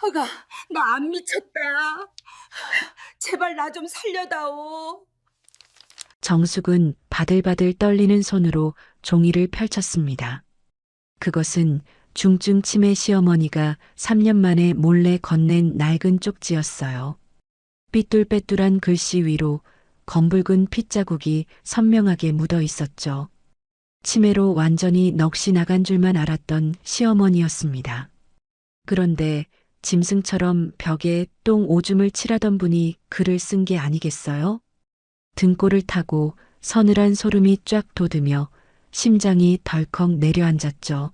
허가, 나 안 미쳤다. 제발 나 좀 살려다오. 정숙은 바들바들 떨리는 손으로 종이를 펼쳤습니다. 그것은 중증 치매 시어머니가 3년 만에 몰래 건넨 낡은 쪽지였어요. 삐뚤빼뚤한 글씨 위로 검붉은 핏자국이 선명하게 묻어 있었죠. 치매로 완전히 넋이 나간 줄만 알았던 시어머니였습니다. 그런데 짐승처럼 벽에 똥 오줌을 칠하던 분이 글을 쓴 게 아니겠어요? 등골을 타고 서늘한 소름이 쫙 돋으며 심장이 덜컥 내려앉았죠.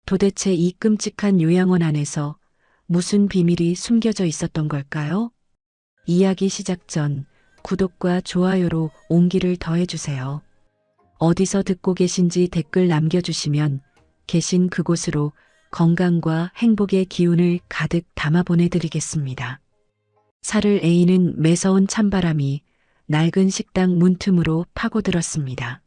도대체 이 끔찍한 요양원 안에서 무슨 비밀이 숨겨져 있었던 걸까요? 이야기 시작 전 구독과 좋아요로 온기를 더해주세요. 어디서 듣고 계신지 댓글 남겨주시면 계신 그곳으로 건강과 행복의 기운을 가득 담아 보내드리겠습니다. 살을 에이는 매서운 찬바람이 낡은 식당 문틈으로 파고들었습니다.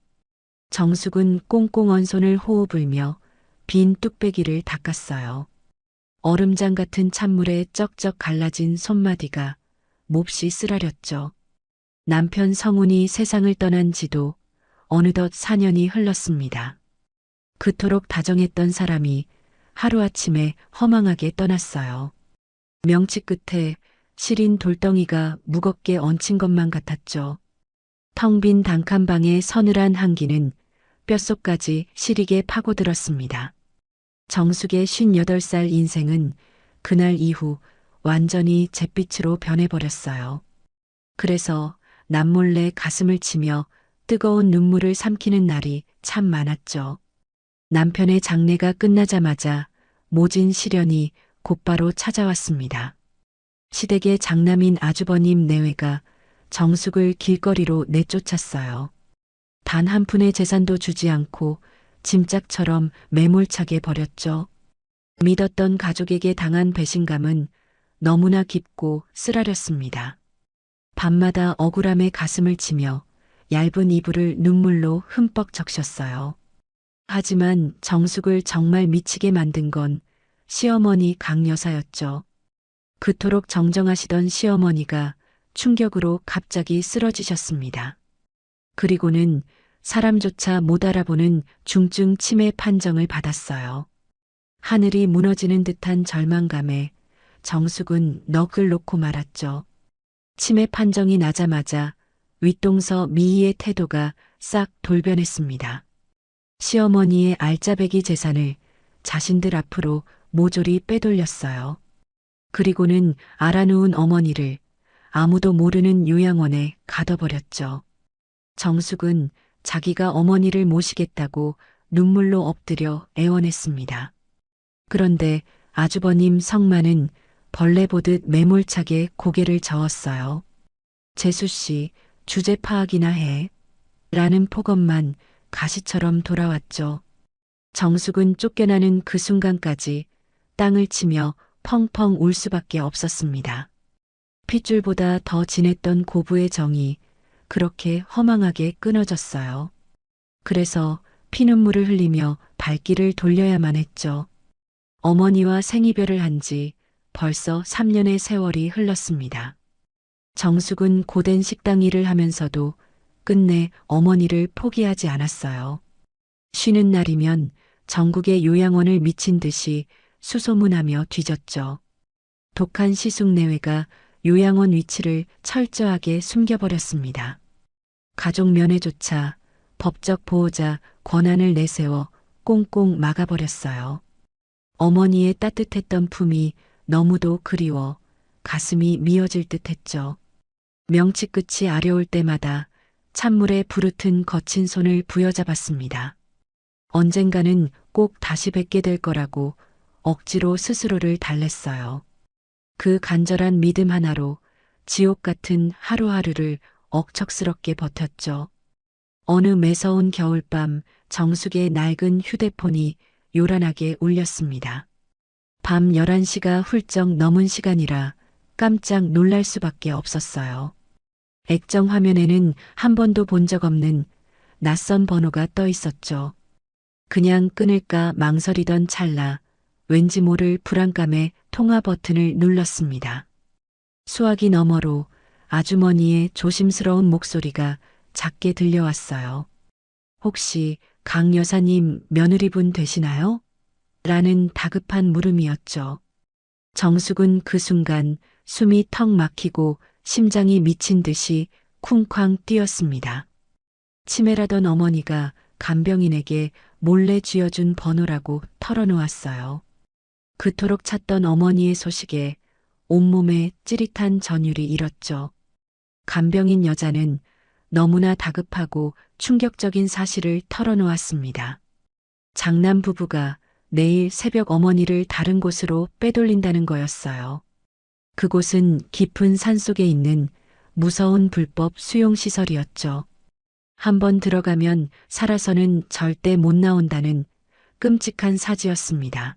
정숙은 꽁꽁 언 손을 호흡 불며 빈 뚝배기를 닦았어요. 얼음장 같은 찬물에 쩍쩍 갈라진 손마디가 몹시 쓰라렸죠. 남편 성훈이 세상을 떠난 지도 어느덧 4년이 흘렀습니다. 그토록 다정했던 사람이 하루아침에 허망하게 떠났어요. 명치 끝에 시린 돌덩이가 무겁게 얹힌 것만 같았죠. 텅 빈 단칸방의 서늘한 한기는 뼛속까지 시리게 파고들었습니다. 정숙의 58살 인생은 그날 이후 완전히 잿빛으로 변해버렸어요. 그래서 남몰래 가슴을 치며 뜨거운 눈물을 삼키는 날이 참 많았죠. 남편의 장례가 끝나자마자 모진 시련이 곧바로 찾아왔습니다. 시댁의 장남인 아주버님 내외가 정숙을 길거리로 내쫓았어요. 단 한 푼의 재산도 주지 않고 짐짝처럼 매몰차게 버렸죠. 믿었던 가족에게 당한 배신감은 너무나 깊고 쓰라렸습니다. 밤마다 억울함에 가슴을 치며 얇은 이불을 눈물로 흠뻑 적셨어요. 하지만 정숙을 정말 미치게 만든 건 시어머니 강 여사였죠. 그토록 정정하시던 시어머니가 충격으로 갑자기 쓰러지셨습니다. 그리고는 사람조차 못 알아보는 중증 치매 판정을 받았어요. 하늘이 무너지는 듯한 절망감에 정숙은 넋을 놓고 말았죠. 치매 판정이 나자마자 윗동서 미희의 태도가 싹 돌변했습니다. 시어머니의 알짜배기 재산을 자신들 앞으로 모조리 빼돌렸어요. 그리고는 알아누운 어머니를 아무도 모르는 요양원에 가둬버렸죠. 정숙은 자기가 어머니를 모시겠다고 눈물로 엎드려 애원했습니다. 그런데 아주버님 성만은 벌레 보듯 매몰차게 고개를 저었어요. 재수 씨, 주제 파악이나 해. 라는 폭언만 가시처럼 돌아왔죠. 정숙은 쫓겨나는 그 순간까지 땅을 치며 펑펑 울 수밖에 없었습니다. 핏줄보다 더 진했던 고부의 정이 그렇게 허망하게 끊어졌어요. 그래서 피눈물을 흘리며 발길을 돌려야만 했죠. 어머니와 생이별을 한 지 벌써 3년의 세월이 흘렀습니다. 정숙은 고된 식당 일을 하면서도 끝내 어머니를 포기하지 않았어요. 쉬는 날이면 전국의 요양원을 미친 듯이 수소문하며 뒤졌죠. 독한 시숙내외가 요양원 위치를 철저하게 숨겨버렸습니다. 가족 면회조차 법적 보호자 권한을 내세워 꽁꽁 막아버렸어요. 어머니의 따뜻했던 품이 너무도 그리워 가슴이 미어질 듯했죠. 명치 끝이 아려올 때마다 찬물에 부르튼 거친 손을 부여잡았습니다. 언젠가는 꼭 다시 뵙게 될 거라고 억지로 스스로를 달랬어요. 그 간절한 믿음 하나로 지옥 같은 하루하루를 억척스럽게 버텼죠. 어느 매서운 겨울밤 정숙의 낡은 휴대폰이 요란하게 울렸습니다. 밤 11시가 훌쩍 넘은 시간이라 깜짝 놀랄 수밖에 없었어요. 액정 화면에는 한 번도 본 적 없는 낯선 번호가 떠 있었죠. 그냥 끊을까 망설이던 찰나 왠지 모를 불안감에 통화 버튼을 눌렀습니다. 수화기 너머로 아주머니의 조심스러운 목소리가 작게 들려왔어요. 혹시 강 여사님 며느리분 되시나요? 라는 다급한 물음이었죠. 정숙은 그 순간 숨이 턱 막히고 심장이 미친 듯이 쿵쾅 뛰었습니다. 치매라던 어머니가 간병인에게 몰래 쥐어준 번호라고 털어놓았어요. 그토록 찾던 어머니의 소식에 온몸에 찌릿한 전율이 일었죠. 간병인 여자는 너무나 다급하고 충격적인 사실을 털어놓았습니다. 장남 부부가 내일 새벽 어머니를 다른 곳으로 빼돌린다는 거였어요. 그곳은 깊은 산속에 있는 무서운 불법 수용시설이었죠. 한번 들어가면 살아서는 절대 못 나온다는 끔찍한 사지였습니다.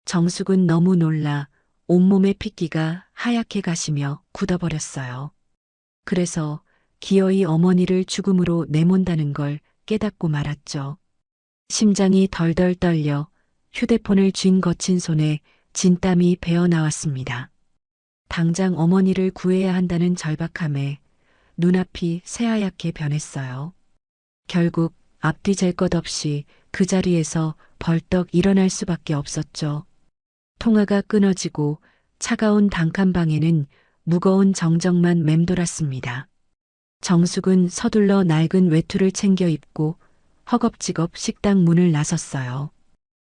정숙은 너무 놀라 온몸의 핏기가 하얗게 가시며 굳어버렸어요. 그래서 기어이 어머니를 죽음으로 내몬다는 걸 깨닫고 말았죠. 심장이 덜덜 떨려 휴대폰을 쥔 거친 손에 진땀이 배어 나왔습니다. 당장 어머니를 구해야 한다는 절박함에 눈앞이 새하얗게 변했어요. 결국 앞뒤 잴 것 없이 그 자리에서 벌떡 일어날 수밖에 없었죠. 통화가 끊어지고 차가운 단칸방에는 무거운 정적만 맴돌았습니다. 정숙은 서둘러 낡은 외투를 챙겨 입고 허겁지겁 식당 문을 나섰어요.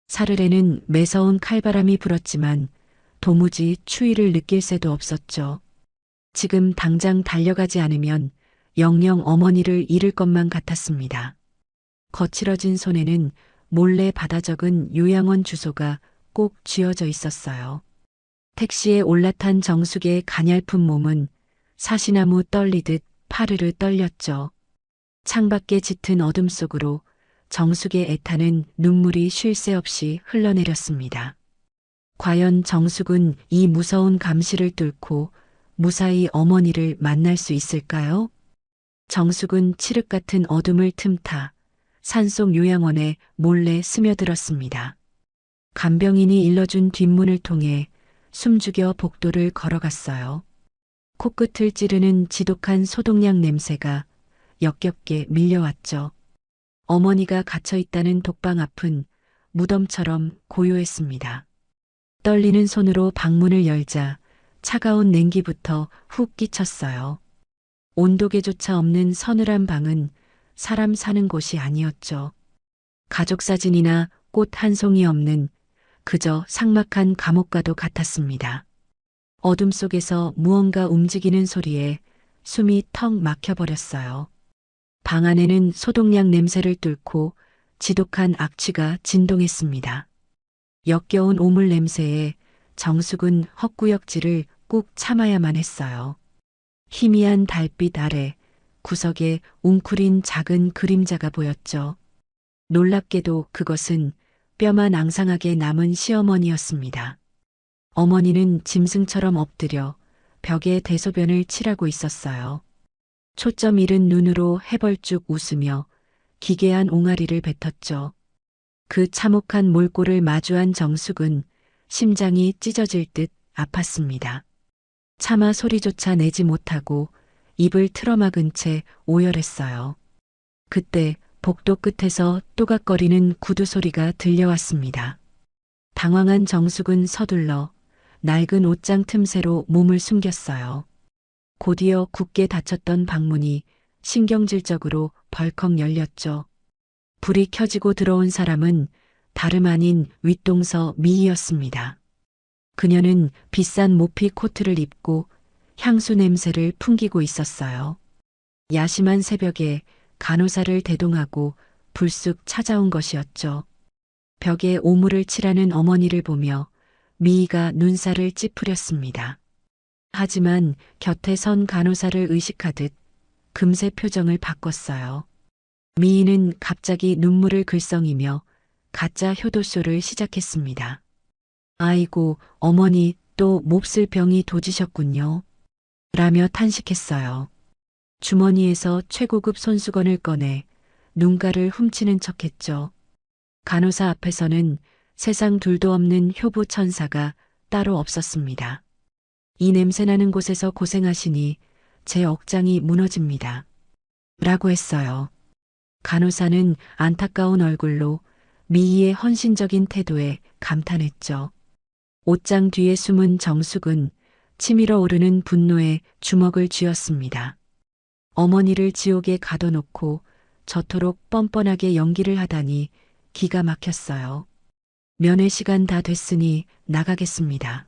사르르는 매서운 칼바람이 불었지만 도무지 추위를 느낄 새도 없었죠. 지금 당장 달려가지 않으면 영영 어머니를 잃을 것만 같았습니다. 거칠어진 손에는 몰래 받아 적은 요양원 주소가 꼭 쥐어져 있었어요. 택시에 올라탄 정숙의 가냘픈 몸은 사시나무 떨리듯 파르르 떨렸죠. 창밖에 짙은 어둠 속으로 정숙의 애타는 눈물이 쉴 새 없이 흘러내렸습니다. 과연 정숙은 이 무서운 감시를 뚫고 무사히 어머니를 만날 수 있을까요? 정숙은 칠흑 같은 어둠을 틈타 산속 요양원에 몰래 스며들었습니다. 간병인이 일러준 뒷문을 통해 숨죽여 복도를 걸어갔어요. 코끝을 찌르는 지독한 소독약 냄새가 역겹게 밀려왔죠. 어머니가 갇혀있다는 독방 앞은 무덤처럼 고요했습니다. 떨리는 손으로 방문을 열자 차가운 냉기부터 훅 끼쳤어요. 온도계조차 없는 서늘한 방은 사람 사는 곳이 아니었죠. 가족 사진이나 꽃 한 송이 없는 그저 삭막한 감옥과도 같았습니다. 어둠 속에서 무언가 움직이는 소리에 숨이 턱 막혀버렸어요. 방 안에는 소독약 냄새를 뚫고 지독한 악취가 진동했습니다. 역겨운 오물 냄새에 정숙은 헛구역질을 꾹 참아야만 했어요. 희미한 달빛 아래 구석에 웅크린 작은 그림자가 보였죠. 놀랍게도 그것은 뼈만 앙상하게 남은 시어머니였습니다. 어머니는 짐승처럼 엎드려 벽에 대소변을 칠하고 있었어요. 초점 잃은 눈으로 해벌쭉 웃으며 기괴한 옹알이를 뱉었죠. 그 참혹한 몰골을 마주한 정숙은 심장이 찢어질 듯 아팠습니다. 차마 소리조차 내지 못하고 입을 틀어막은 채 오열했어요. 그때 복도 끝에서 또각거리는 구두 소리가 들려왔습니다. 당황한 정숙은 서둘러 낡은 옷장 틈새로 몸을 숨겼어요. 곧이어 굳게 닫혔던 방문이 신경질적으로 벌컥 열렸죠. 불이 켜지고 들어온 사람은 다름 아닌 윗동서 미희였습니다. 그녀는 비싼 모피 코트를 입고 향수 냄새를 풍기고 있었어요. 야심한 새벽에 간호사를 대동하고 불쑥 찾아온 것이었죠. 벽에 오물을 칠하는 어머니를 보며 미희가 눈살을 찌푸렸습니다. 하지만 곁에 선 간호사를 의식하듯 금세 표정을 바꿨어요. 미희는 갑자기 눈물을 글썽이며 가짜 효도쇼를 시작했습니다. 아이고, 어머니 또 몹쓸 병이 도지셨군요. 라며 탄식했어요. 주머니에서 최고급 손수건을 꺼내 눈가를 훔치는 척했죠. 간호사 앞에서는 세상 둘도 없는 효부 천사가 따로 없었습니다. 이 냄새나는 곳에서 고생하시니 제 억장이 무너집니다. 라고 했어요. 간호사는 안타까운 얼굴로 미희의 헌신적인 태도에 감탄했죠. 옷장 뒤에 숨은 정숙은 치밀어 오르는 분노에 주먹을 쥐었습니다. 어머니를 지옥에 가둬놓고 저토록 뻔뻔하게 연기를 하다니 기가 막혔어요. 면회 시간 다 됐으니 나가겠습니다.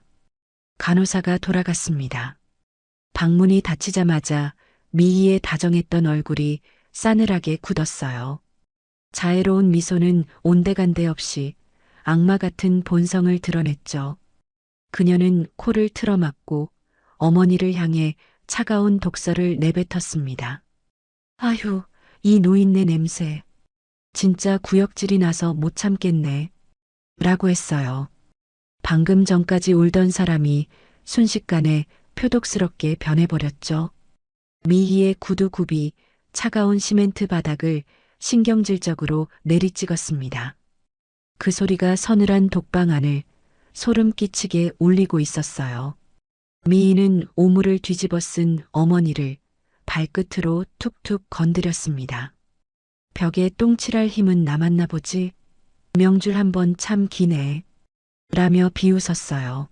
간호사가 돌아갔습니다. 방문이 닫히자마자 미희의 다정했던 얼굴이 싸늘하게 굳었어요. 자애로운 미소는 온데간데 없이 악마 같은 본성을 드러냈죠. 그녀는 코를 틀어막고 어머니를 향해 차가운 독설을 내뱉었습니다. 아휴, 이 노인네 냄새. 진짜 구역질이 나서 못 참겠네. 라고 했어요. 방금 전까지 울던 사람이 순식간에 표독스럽게 변해버렸죠. 미희의 구두굽이 차가운 시멘트 바닥을 신경질적으로 내리찍었습니다. 그 소리가 서늘한 독방 안을 소름 끼치게 울리고 있었어요. 미희는 오물을 뒤집어 쓴 어머니를 발끝으로 툭툭 건드렸습니다. 벽에 똥칠할 힘은 남았나 보지? 명줄 한번 참 기네. 라며 비웃었어요.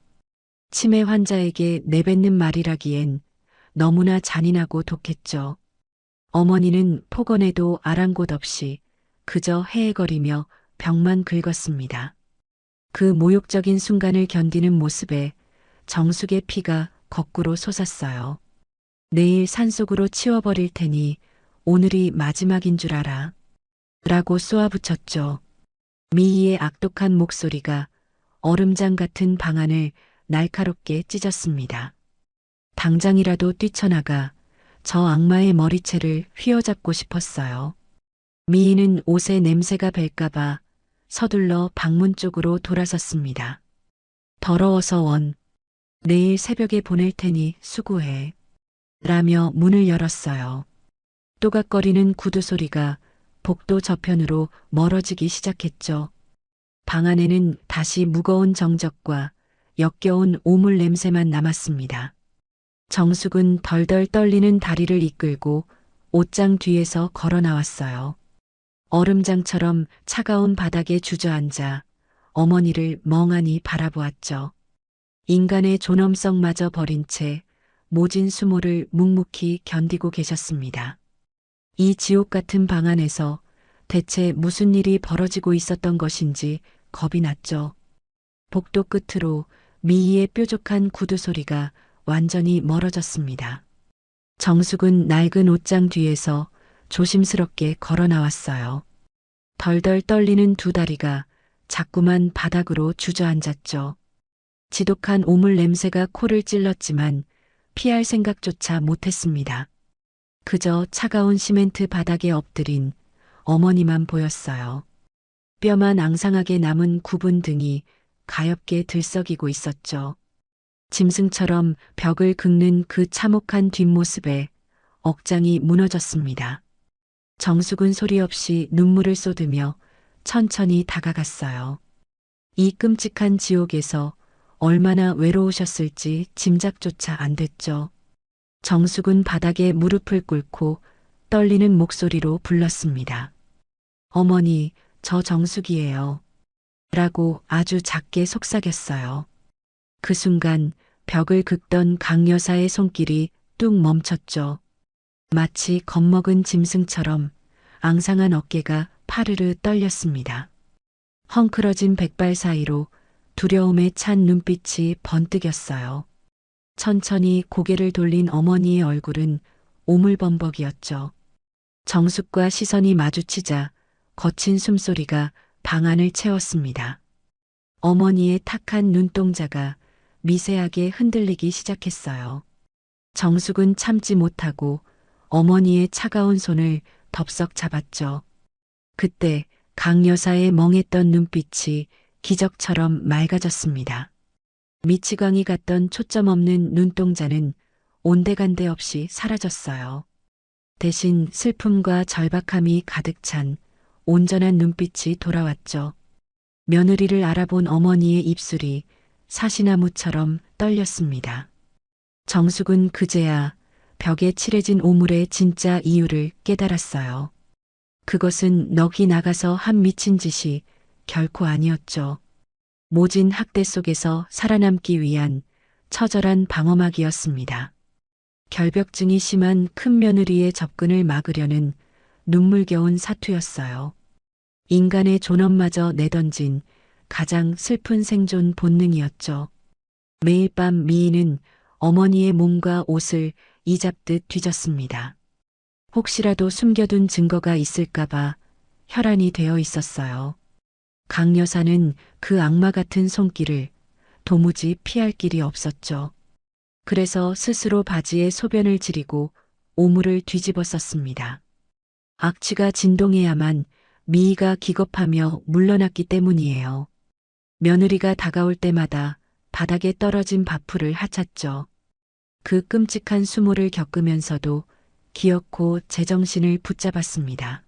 치매 환자에게 내뱉는 말이라기엔 너무나 잔인하고 독했죠. 어머니는 폭언에도 아랑곳 없이 그저 헤헤거리며 벽만 긁었습니다. 그 모욕적인 순간을 견디는 모습에 정숙의 피가 거꾸로 솟았어요. 내일 산속으로 치워버릴 테니 오늘이 마지막인 줄 알아. 라고 쏘아붙였죠. 미희의 악독한 목소리가 얼음장 같은 방안을 날카롭게 찢었습니다. 당장이라도 뛰쳐나가 저 악마의 머리채를 휘어잡고 싶었어요. 미희는 옷에 냄새가 뱄까봐 서둘러 방문 쪽으로 돌아섰습니다. 더러워서 원. 내일 새벽에 보낼 테니 수고해. 라며 문을 열었어요. 또각거리는 구두 소리가 복도 저편으로 멀어지기 시작했죠. 방 안에는 다시 무거운 정적과 역겨운 오물 냄새만 남았습니다. 정숙은 덜덜 떨리는 다리를 이끌고 옷장 뒤에서 걸어 나왔어요. 얼음장처럼 차가운 바닥에 주저앉아 어머니를 멍하니 바라보았죠. 인간의 존엄성마저 버린 채 모진 수모를 묵묵히 견디고 계셨습니다. 이 지옥 같은 방 안에서 대체 무슨 일이 벌어지고 있었던 것인지 겁이 났죠. 복도 끝으로 미희의 뾰족한 구두 소리가 완전히 멀어졌습니다. 정숙은 낡은 옷장 뒤에서 조심스럽게 걸어 나왔어요. 덜덜 떨리는 두 다리가 자꾸만 바닥으로 주저앉았죠. 지독한 오물 냄새가 코를 찔렀지만 피할 생각조차 못했습니다. 그저 차가운 시멘트 바닥에 엎드린 어머니만 보였어요. 뼈만 앙상하게 남은 굽은 등이 가엽게 들썩이고 있었죠. 짐승처럼 벽을 긁는 그 참혹한 뒷모습에 억장이 무너졌습니다. 정숙은 소리 없이 눈물을 쏟으며 천천히 다가갔어요. 이 끔찍한 지옥에서 얼마나 외로우셨을지 짐작조차 안 됐죠. 정숙은 바닥에 무릎을 꿇고 떨리는 목소리로 불렀습니다. 어머니, 저 정숙이에요. 라고 아주 작게 속삭였어요. 그 순간 벽을 긁던 강 여사의 손길이 뚝 멈췄죠. 마치 겁먹은 짐승처럼 앙상한 어깨가 파르르 떨렸습니다. 헝클어진 백발 사이로 두려움에 찬 눈빛이 번뜩였어요. 천천히 고개를 돌린 어머니의 얼굴은 오물범벅이었죠. 정숙과 시선이 마주치자 거친 숨소리가 방 안을 채웠습니다. 어머니의 탁한 눈동자가 미세하게 흔들리기 시작했어요. 정숙은 참지 못하고 어머니의 차가운 손을 덥석 잡았죠. 그때 강 여사의 멍했던 눈빛이 기적처럼 맑아졌습니다. 미치광이 같던 초점 없는 눈동자는 온데간데 없이 사라졌어요. 대신 슬픔과 절박함이 가득 찬 온전한 눈빛이 돌아왔죠. 며느리를 알아본 어머니의 입술이 사시나무처럼 떨렸습니다. 정숙은 그제야 벽에 칠해진 오물의 진짜 이유를 깨달았어요. 그것은 넋이 나가서 한 미친 짓이 결코 아니었죠. 모진 학대 속에서 살아남기 위한 처절한 방어막이었습니다. 결벽증이 심한 큰 며느리의 접근을 막으려는 눈물겨운 사투였어요. 인간의 존엄마저 내던진 가장 슬픈 생존 본능이었죠. 매일 밤 미인은 어머니의 몸과 옷을 이잡듯 뒤졌습니다. 혹시라도 숨겨둔 증거가 있을까봐 혈안이 되어 있었어요. 강 여사는 그 악마 같은 손길을 도무지 피할 길이 없었죠. 그래서 스스로 바지에 소변을 지리고 오물을 뒤집어 썼습니다. 악취가 진동해야만 미희가 기겁하며 물러났기 때문이에요. 며느리가 다가올 때마다 바닥에 떨어진 밥풀을 하찼죠. 그 끔찍한 수모를 겪으면서도 기어코 제정신을 붙잡았습니다.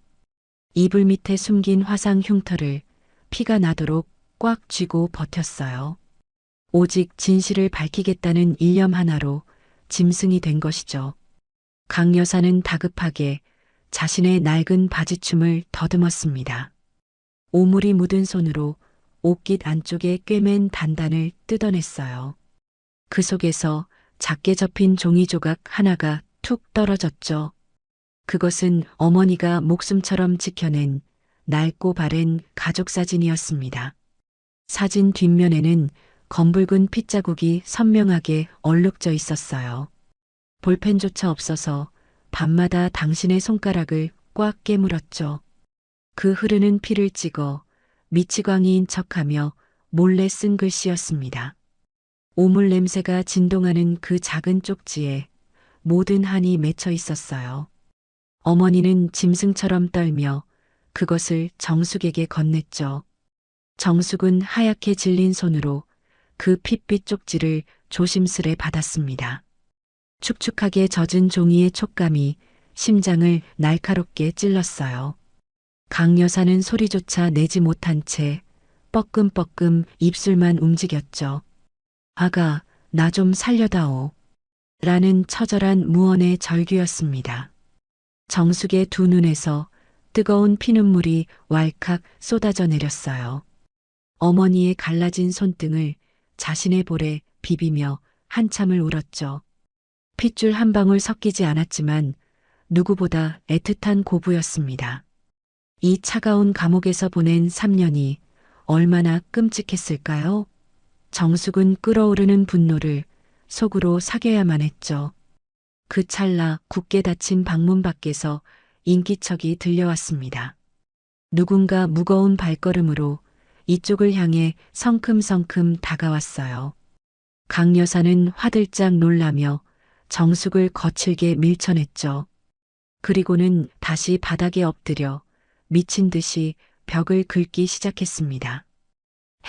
이불 밑에 숨긴 화상 흉터를 피가 나도록 꽉 쥐고 버텼어요. 오직 진실을 밝히겠다는 일념 하나로 짐승이 된 것이죠. 강 여사는 다급하게 자신의 낡은 바지춤을 더듬었습니다. 오물이 묻은 손으로 옷깃 안쪽에 꿰맨 단단을 뜯어냈어요. 그 속에서 작게 접힌 종이 조각 하나가 툭 떨어졌죠. 그것은 어머니가 목숨처럼 지켜낸 낡고 바랜 가족 사진이었습니다. 사진 뒷면에는 검붉은 핏자국이 선명하게 얼룩져 있었어요. 볼펜조차 없어서 밤마다 당신의 손가락을 꽉 깨물었죠. 그 흐르는 피를 찍어 미치광이인 척하며 몰래 쓴 글씨였습니다. 오물 냄새가 진동하는 그 작은 쪽지에 모든 한이 맺혀 있었어요. 어머니는 짐승처럼 떨며 그것을 정숙에게 건넸죠. 정숙은 하얗게 질린 손으로 그 핏빛 쪽지를 조심스레 받았습니다. 축축하게 젖은 종이의 촉감이 심장을 날카롭게 찔렀어요. 강 여사는 소리조차 내지 못한 채 뻐끔뻐끔 입술만 움직였죠. 아가, 나 좀 살려다오. 라는 처절한 무언의 절규였습니다. 정숙의 두 눈에서 뜨거운 피눈물이 왈칵 쏟아져 내렸어요. 어머니의 갈라진 손등을 자신의 볼에 비비며 한참을 울었죠. 핏줄 한 방울 섞이지 않았지만 누구보다 애틋한 고부였습니다. 이 차가운 감옥에서 보낸 3년이 얼마나 끔찍했을까요? 정숙은 끓어오르는 분노를 속으로 사겨야만 했죠. 그 찰나 굳게 닫힌 방문 밖에서 인기척이 들려왔습니다. 누군가 무거운 발걸음으로 이쪽을 향해 성큼성큼 다가왔어요. 강 여사는 화들짝 놀라며 정숙을 거칠게 밀쳐냈죠. 그리고는 다시 바닥에 엎드려 미친 듯이 벽을 긁기 시작했습니다.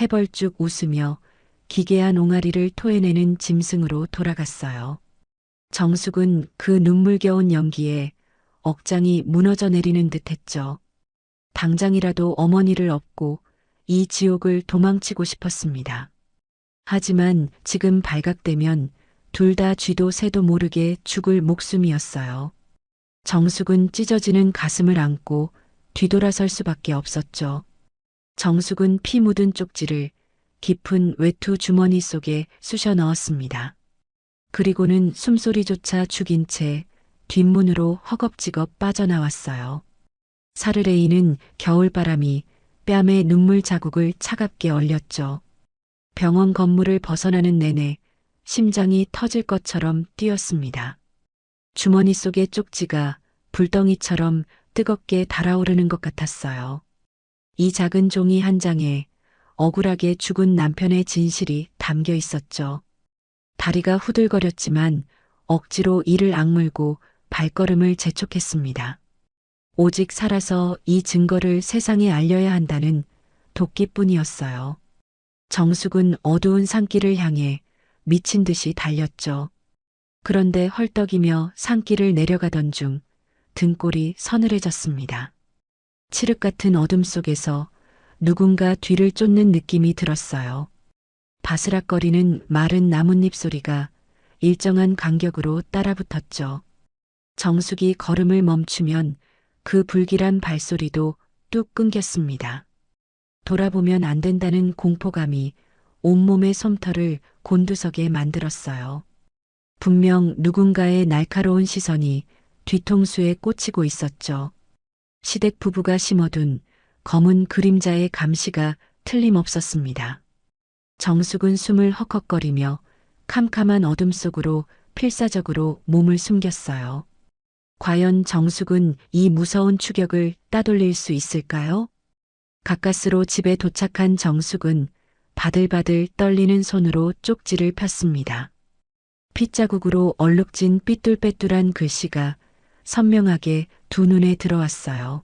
해벌쭉 웃으며 기괴한 옹알이를 토해내는 짐승으로 돌아갔어요. 정숙은 그 눈물겨운 연기에 억장이 무너져 내리는 듯했죠. 당장이라도 어머니를 업고 이 지옥을 도망치고 싶었습니다. 하지만 지금 발각되면 둘 다 쥐도 새도 모르게 죽을 목숨이었어요. 정숙은 찢어지는 가슴을 안고 뒤돌아설 수밖에 없었죠. 정숙은 피 묻은 쪽지를 깊은 외투 주머니 속에 쑤셔 넣었습니다. 그리고는 숨소리조차 죽인 채 뒷문으로 허겁지겁 빠져나왔어요. 사르레이는 겨울바람이 뺨에 눈물 자국을 차갑게 얼렸죠. 병원 건물을 벗어나는 내내 심장이 터질 것처럼 뛰었습니다. 주머니 속의 쪽지가 불덩이처럼 뜨겁게 달아오르는 것 같았어요. 이 작은 종이 한 장에 억울하게 죽은 남편의 진실이 담겨 있었죠. 다리가 후들거렸지만 억지로 이를 악물고 발걸음을 재촉했습니다. 오직 살아서 이 증거를 세상에 알려야 한다는 도끼뿐이었어요. 정숙은 어두운 산길을 향해 미친 듯이 달렸죠. 그런데 헐떡이며 산길을 내려가던 중 등골이 서늘해졌습니다. 칠흑 같은 어둠 속에서 누군가 뒤를 쫓는 느낌이 들었어요. 바스락거리는 마른 나뭇잎 소리가 일정한 간격으로 따라붙었죠. 정숙이 걸음을 멈추면 그 불길한 발소리도 뚝 끊겼습니다. 돌아보면 안 된다는 공포감이 온몸의 솜털을 곤두서게 만들었어요. 분명 누군가의 날카로운 시선이 뒤통수에 꽂히고 있었죠. 시댁 부부가 심어둔 검은 그림자의 감시가 틀림없었습니다. 정숙은 숨을 헉헉거리며 캄캄한 어둠 속으로 필사적으로 몸을 숨겼어요. 과연 정숙은 이 무서운 추격을 따돌릴 수 있을까요? 가까스로 집에 도착한 정숙은 바들바들 떨리는 손으로 쪽지를 폈습니다. 핏자국으로 얼룩진 삐뚤빼뚤한 글씨가 선명하게 두 눈에 들어왔어요.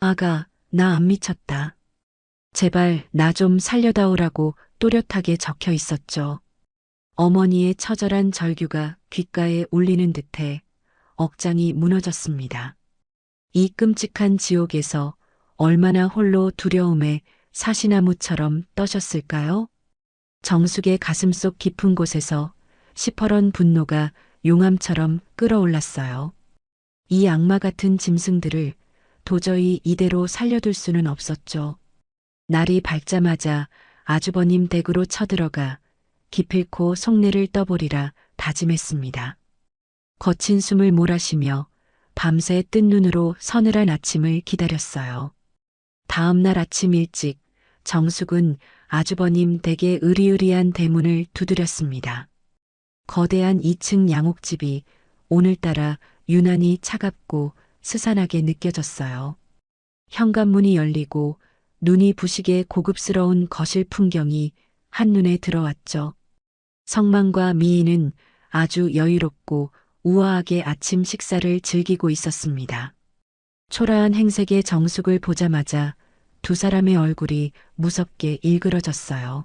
아가, 나 안 미쳤다. 제발 나 좀 살려다오라고 또렷하게 적혀 있었죠. 어머니의 처절한 절규가 귓가에 울리는 듯해 억장이 무너졌습니다. 이 끔찍한 지옥에서 얼마나 홀로 두려움에 사시나무처럼 떠셨을까요? 정숙의 가슴속 깊은 곳에서 시퍼런 분노가 용암처럼 끓어올랐어요. 이 악마 같은 짐승들을 도저히 이대로 살려둘 수는 없었죠. 날이 밝자마자 아주버님 댁으로 쳐들어가 기필코 속내를 떠보리라 다짐했습니다. 거친 숨을 몰아쉬며 밤새 뜬 눈으로 서늘한 아침을 기다렸어요. 다음 날 아침 일찍 정숙은 아주버님 댁의 으리으리한 대문을 두드렸습니다. 거대한 2층 양옥집이 오늘따라 유난히 차갑고 스산하게 느껴졌어요. 현관문이 열리고 눈이 부시게 고급스러운 거실 풍경이 한눈에 들어왔죠. 성만과 미인은 아주 여유롭고 우아하게 아침 식사를 즐기고 있었습니다. 초라한 행색의 정숙을 보자마자 두 사람의 얼굴이 무섭게 일그러졌어요.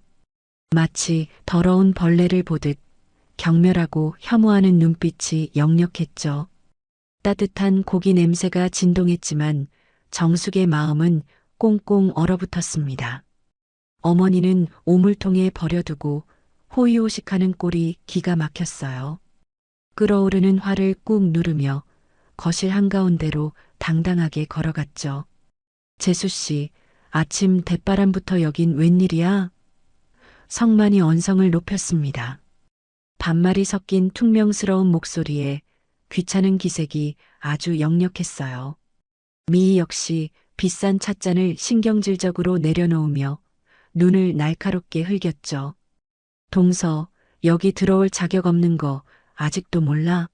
마치 더러운 벌레를 보듯 경멸하고 혐오하는 눈빛이 역력했죠. 따뜻한 고기 냄새가 진동했지만 정숙의 마음은 꽁꽁 얼어붙었습니다. 어머니는 오물통에 버려두고 호의호식하는 꼴이 기가 막혔어요. 끓어오르는 화를 꾹 누르며 거실 한가운데로 당당하게 걸어갔죠. 재수씨, 아침 대바람부터 여긴 웬일이야? 성만이 언성을 높였습니다. 반말이 섞인 퉁명스러운 목소리에 귀찮은 기색이 아주 역력했어요. 미희 역시 비싼 찻잔을 신경질적으로 내려놓으며 눈을 날카롭게 흘겼죠. 동서, 여기 들어올 자격 없는 거 아직도 몰라?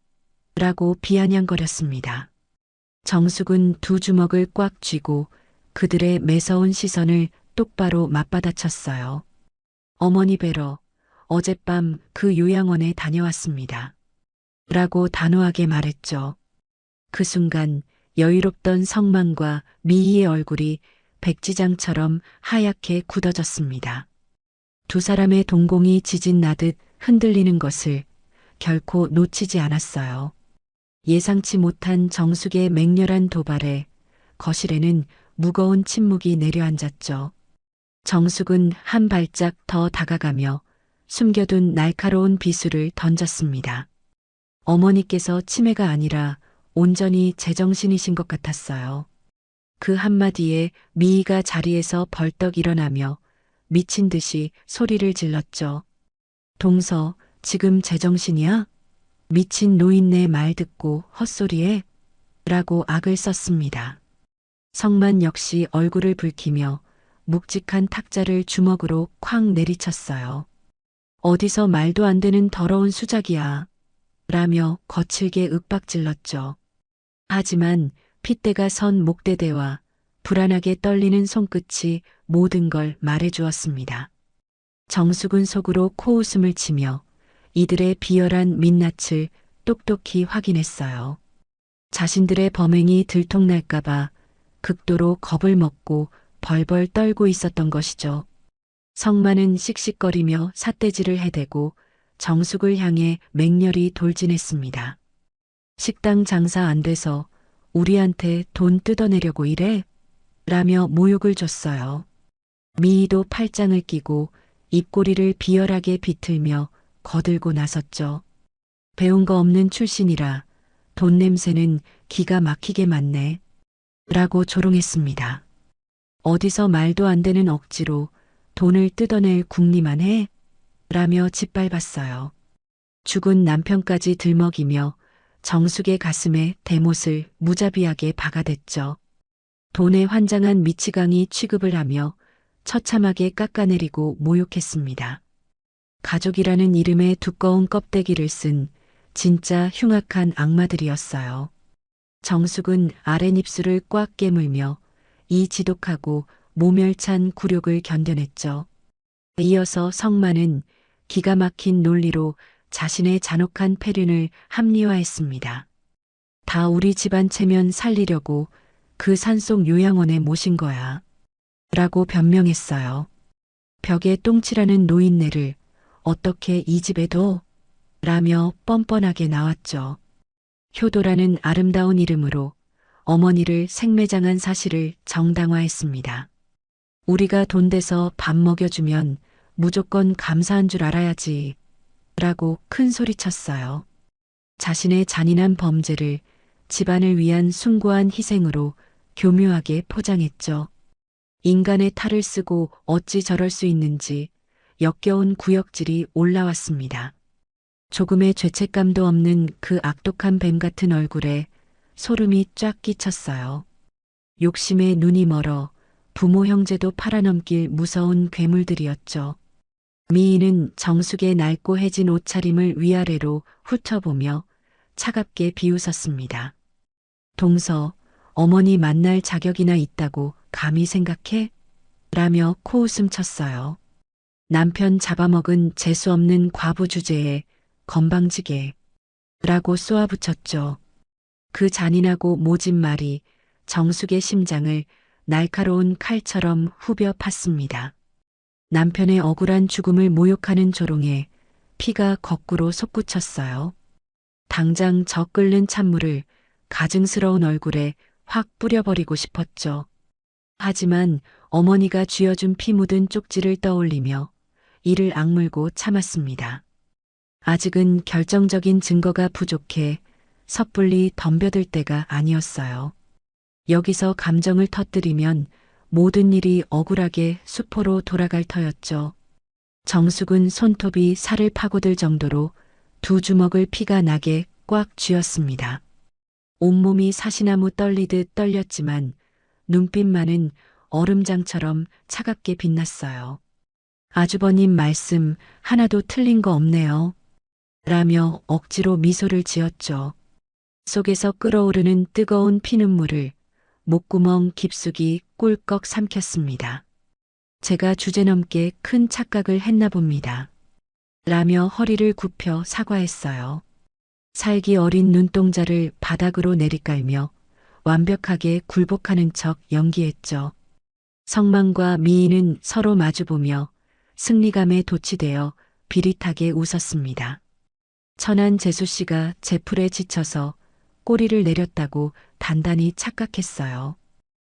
라고 비아냥거렸습니다. 정숙은 두 주먹을 꽉 쥐고 그들의 매서운 시선을 똑바로 맞받아쳤어요. 어머니 뵈러 어젯밤 그 요양원에 다녀왔습니다. 라고 단호하게 말했죠. 그 순간 여유롭던 성만과 미희의 얼굴이 백지장처럼 하얗게 굳어졌습니다. 두 사람의 동공이 지진 나듯 흔들리는 것을 결코 놓치지 않았어요. 예상치 못한 정숙의 맹렬한 도발에 거실에는 무거운 침묵이 내려앉았죠. 정숙은 한 발짝 더 다가가며 숨겨둔 날카로운 비수를 던졌습니다. 어머니께서 치매가 아니라 온전히 제정신이신 것 같았어요. 그 한마디에 미희가 자리에서 벌떡 일어나며 미친 듯이 소리를 질렀죠. 동서, 지금 제정신이야? 미친 노인네 말 듣고 헛소리해? 라고 악을 썼습니다. 성만 역시 얼굴을 붉히며 묵직한 탁자를 주먹으로 쾅 내리쳤어요. 어디서 말도 안 되는 더러운 수작이야. 라며 거칠게 윽박질렀죠. 하지만 핏대가 선 목대대와 불안하게 떨리는 손끝이 모든 걸 말해주었습니다. 정숙은 속으로 코웃음을 치며 이들의 비열한 민낯을 똑똑히 확인했어요. 자신들의 범행이 들통날까봐 극도로 겁을 먹고 벌벌 떨고 있었던 것이죠. 성만은 씩씩거리며 삿대질을 해대고 정숙을 향해 맹렬히 돌진했습니다. 식당 장사 안 돼서 우리한테 돈 뜯어내려고 이래? 라며 모욕을 줬어요. 미희도 팔짱을 끼고 입꼬리를 비열하게 비틀며 거들고 나섰죠. 배운 거 없는 출신이라 돈 냄새는 기가 막히게 맡네. 라고 조롱했습니다. 어디서 말도 안 되는 억지로 돈을 뜯어낼 궁리만 해? 라며 짓밟았어요. 죽은 남편까지 들먹이며 정숙의 가슴에 대못을 무자비하게 박아댔죠. 돈에 환장한 미치광이 취급을 하며 처참하게 깎아내리고 모욕했습니다. 가족이라는 이름의 두꺼운 껍데기를 쓴 진짜 흉악한 악마들이었어요. 정숙은 아랫입술을 꽉 깨물며 이 지독하고 모멸찬 굴욕을 견뎌냈죠. 이어서 성만은 기가 막힌 논리로 자신의 잔혹한 패륜을 합리화했습니다. 다 우리 집안 체면 살리려고 그 산속 요양원에 모신 거야. 라고 변명했어요. 벽에 똥칠하는 노인네를 어떻게 이 집에 둬? 라며 뻔뻔하게 나왔죠. 효도라는 아름다운 이름으로 어머니를 생매장한 사실을 정당화했습니다. 우리가 돈 대서 밥 먹여주면 무조건 감사한 줄 알아야지. 라고 큰 소리쳤어요. 자신의 잔인한 범죄를 집안을 위한 숭고한 희생으로 교묘하게 포장했죠. 인간의 탈을 쓰고 어찌 저럴 수 있는지 역겨운 구역질이 올라왔습니다. 조금의 죄책감도 없는 그 악독한 뱀 같은 얼굴에 소름이 쫙 끼쳤어요. 욕심에 눈이 멀어 부모 형제도 팔아넘길 무서운 괴물들이었죠. 미인은 정숙의 낡고 해진 옷차림을 위아래로 훑어보며 차갑게 비웃었습니다. 동서, 어머니 만날 자격이나 있다고 감히 생각해? 라며 코웃음 쳤어요. 남편 잡아먹은 재수없는 과부 주제에 건방지게 라고 쏘아붙였죠. 그 잔인하고 모진 말이 정숙의 심장을 날카로운 칼처럼 후벼 팠습니다. 남편의 억울한 죽음을 모욕하는 조롱에 피가 거꾸로 솟구쳤어요. 당장 저 끓는 찬물을 가증스러운 얼굴에 확 뿌려버리고 싶었죠. 하지만 어머니가 쥐어준 피 묻은 쪽지를 떠올리며 이를 악물고 참았습니다. 아직은 결정적인 증거가 부족해 섣불리 덤벼들 때가 아니었어요. 여기서 감정을 터뜨리면 모든 일이 억울하게 수포로 돌아갈 터였죠. 정숙은 손톱이 살을 파고들 정도로 두 주먹을 피가 나게 꽉 쥐었습니다. 온몸이 사시나무 떨리듯 떨렸지만 눈빛만은 얼음장처럼 차갑게 빛났어요. 아주버님 말씀 하나도 틀린 거 없네요. 라며 억지로 미소를 지었죠. 속에서 끓어오르는 뜨거운 피눈물을 목구멍 깊숙이 꿀꺽 삼켰습니다. 제가 주제넘게 큰 착각을 했나 봅니다. 라며 허리를 굽혀 사과했어요. 살기 어린 눈동자를 바닥으로 내리깔며 완벽하게 굴복하는 척 연기했죠. 성만과 미인은 서로 마주보며 승리감에 도취되어 비릿하게 웃었습니다. 천한 재수 씨가 제풀에 지쳐서 꼬리를 내렸다고 단단히 착각했어요.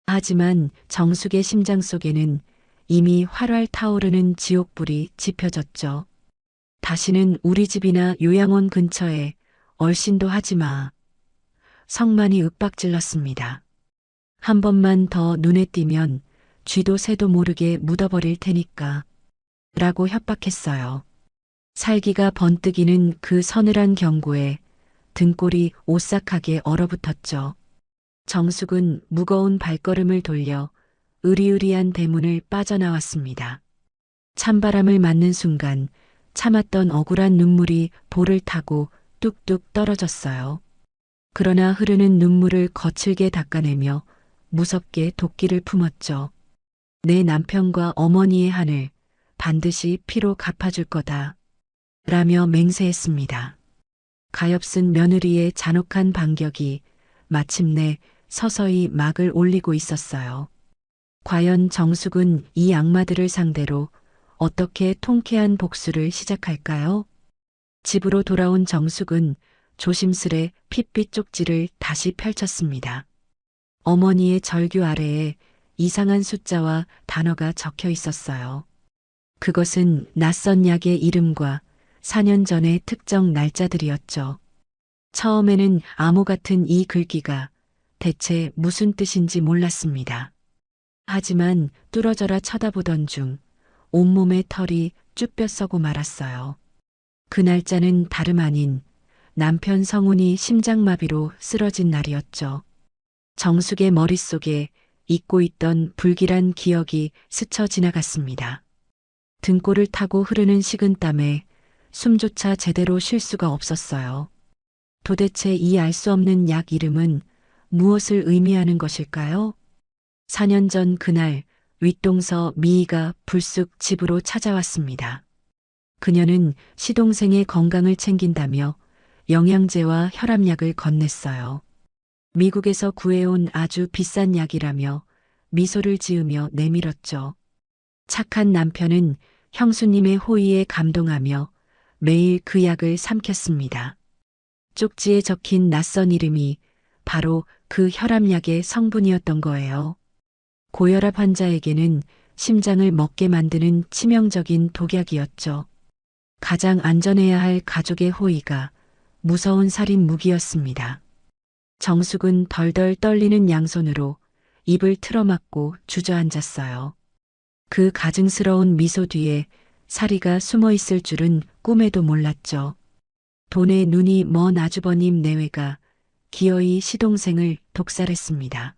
하지만 정숙의 심장 속에는 이미 활활 타오르는 지옥불이 지펴졌죠. 다시는 우리 집이나 요양원 근처에 얼씬도 하지 마. 성만이 윽박질렀습니다. 한 번만 더 눈에 띄면 쥐도 새도 모르게 묻어버릴 테니까. 라고 협박했어요. 살기가 번뜩이는 그 서늘한 경고에 등골이 오싹하게 얼어붙었죠. 정숙은 무거운 발걸음을 돌려 으리으리한 대문을 빠져나왔습니다. 찬바람을 맞는 순간 참았던 억울한 눈물이 볼을 타고 뚝뚝 떨어졌어요. 그러나 흐르는 눈물을 거칠게 닦아내며 무섭게 도끼를 품었죠. 내 남편과 어머니의 한을 반드시 피로 갚아줄 거다. 라며 맹세했습니다. 가엾은 며느리의 잔혹한 반격이 마침내 서서히 막을 올리고 있었어요. 과연 정숙은 이 악마들을 상대로 어떻게 통쾌한 복수를 시작할까요? 집으로 돌아온 정숙은 조심스레 핏빛 쪽지를 다시 펼쳤습니다. 어머니의 절규 아래에 이상한 숫자와 단어가 적혀 있었어요. 그것은 낯선 약의 이름과 4년 전의 특정 날짜들이었죠. 처음에는 암호 같은 이 글귀가 대체 무슨 뜻인지 몰랐습니다. 하지만 뚫어져라 쳐다보던 중 온몸의 털이 쭈뼛서고 말았어요. 그 날짜는 다름 아닌 남편 성훈이 심장마비로 쓰러진 날이었죠. 정숙의 머릿속에 잊고 있던 불길한 기억이 스쳐 지나갔습니다. 등골을 타고 흐르는 식은땀에 숨조차 제대로 쉴 수가 없었어요. 도대체 이 알 수 없는 약 이름은 무엇을 의미하는 것일까요? 4년 전 그날 윗동서 미희가 불쑥 집으로 찾아왔습니다. 그녀는 시동생의 건강을 챙긴다며 영양제와 혈압약을 건넸어요. 미국에서 구해온 아주 비싼 약이라며 미소를 지으며 내밀었죠. 착한 남편은 형수님의 호의에 감동하며 매일 그 약을 삼켰습니다. 쪽지에 적힌 낯선 이름이 바로 그 혈압약의 성분이었던 거예요. 고혈압 환자에게는 심장을 먹게 만드는 치명적인 독약이었죠. 가장 안전해야 할 가족의 호의가 무서운 살인 무기였습니다. 정숙은 덜덜 떨리는 양손으로 입을 틀어막고 주저앉았어요. 그 가증스러운 미소 뒤에 사리가 숨어 있을 줄은 꿈에도 몰랐죠. 돈에 눈이 먼 아주버님 내외가 기어이 시동생을 독살했습니다.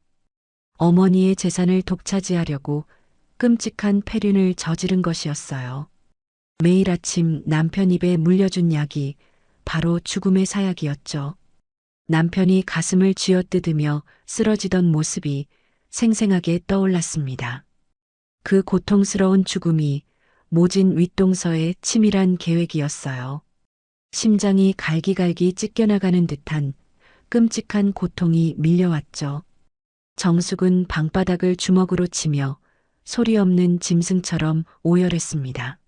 어머니의 재산을 독차지하려고 끔찍한 폐륜을 저지른 것이었어요. 매일 아침 남편 입에 물려준 약이 바로 죽음의 사약이었죠. 남편이 가슴을 쥐어뜯으며 쓰러지던 모습이 생생하게 떠올랐습니다. 그 고통스러운 죽음이 모진 윗동서의 치밀한 계획이었어요. 심장이 갈기갈기 찢겨나가는 듯한 끔찍한 고통이 밀려왔죠. 정숙은 방바닥을 주먹으로 치며 소리 없는 짐승처럼 오열했습니다.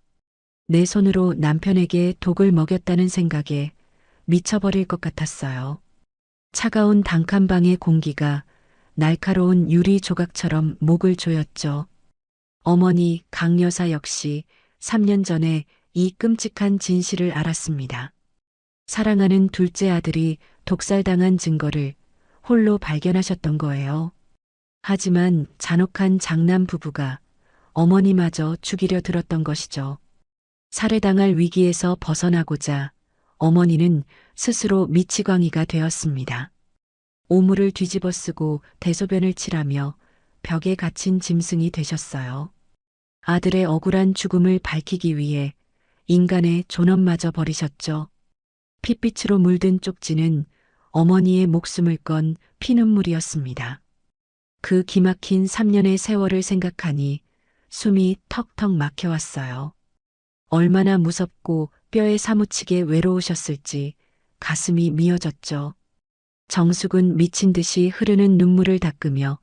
내 손으로 남편에게 독을 먹였다는 생각에 미쳐버릴 것 같았어요. 차가운 단칸방의 공기가 날카로운 유리 조각처럼 목을 조였죠. 어머니 강 여사 역시 3년 전에 이 끔찍한 진실을 알았습니다. 사랑하는 둘째 아들이 독살당한 증거를 홀로 발견하셨던 거예요. 하지만 잔혹한 장남 부부가 어머니마저 죽이려 들었던 것이죠. 살해당할 위기에서 벗어나고자 어머니는 스스로 미치광이가 되었습니다. 오물을 뒤집어 쓰고 대소변을 칠하며 벽에 갇힌 짐승이 되셨어요. 아들의 억울한 죽음을 밝히기 위해 인간의 존엄마저 버리셨죠. 핏빛으로 물든 쪽지는 어머니의 목숨을 건 피눈물이었습니다. 그 기막힌 3년의 세월을 생각하니 숨이 턱턱 막혀왔어요. 얼마나 무섭고 뼈에 사무치게 외로우셨을지 가슴이 미어졌죠. 정숙은 미친 듯이 흐르는 눈물을 닦으며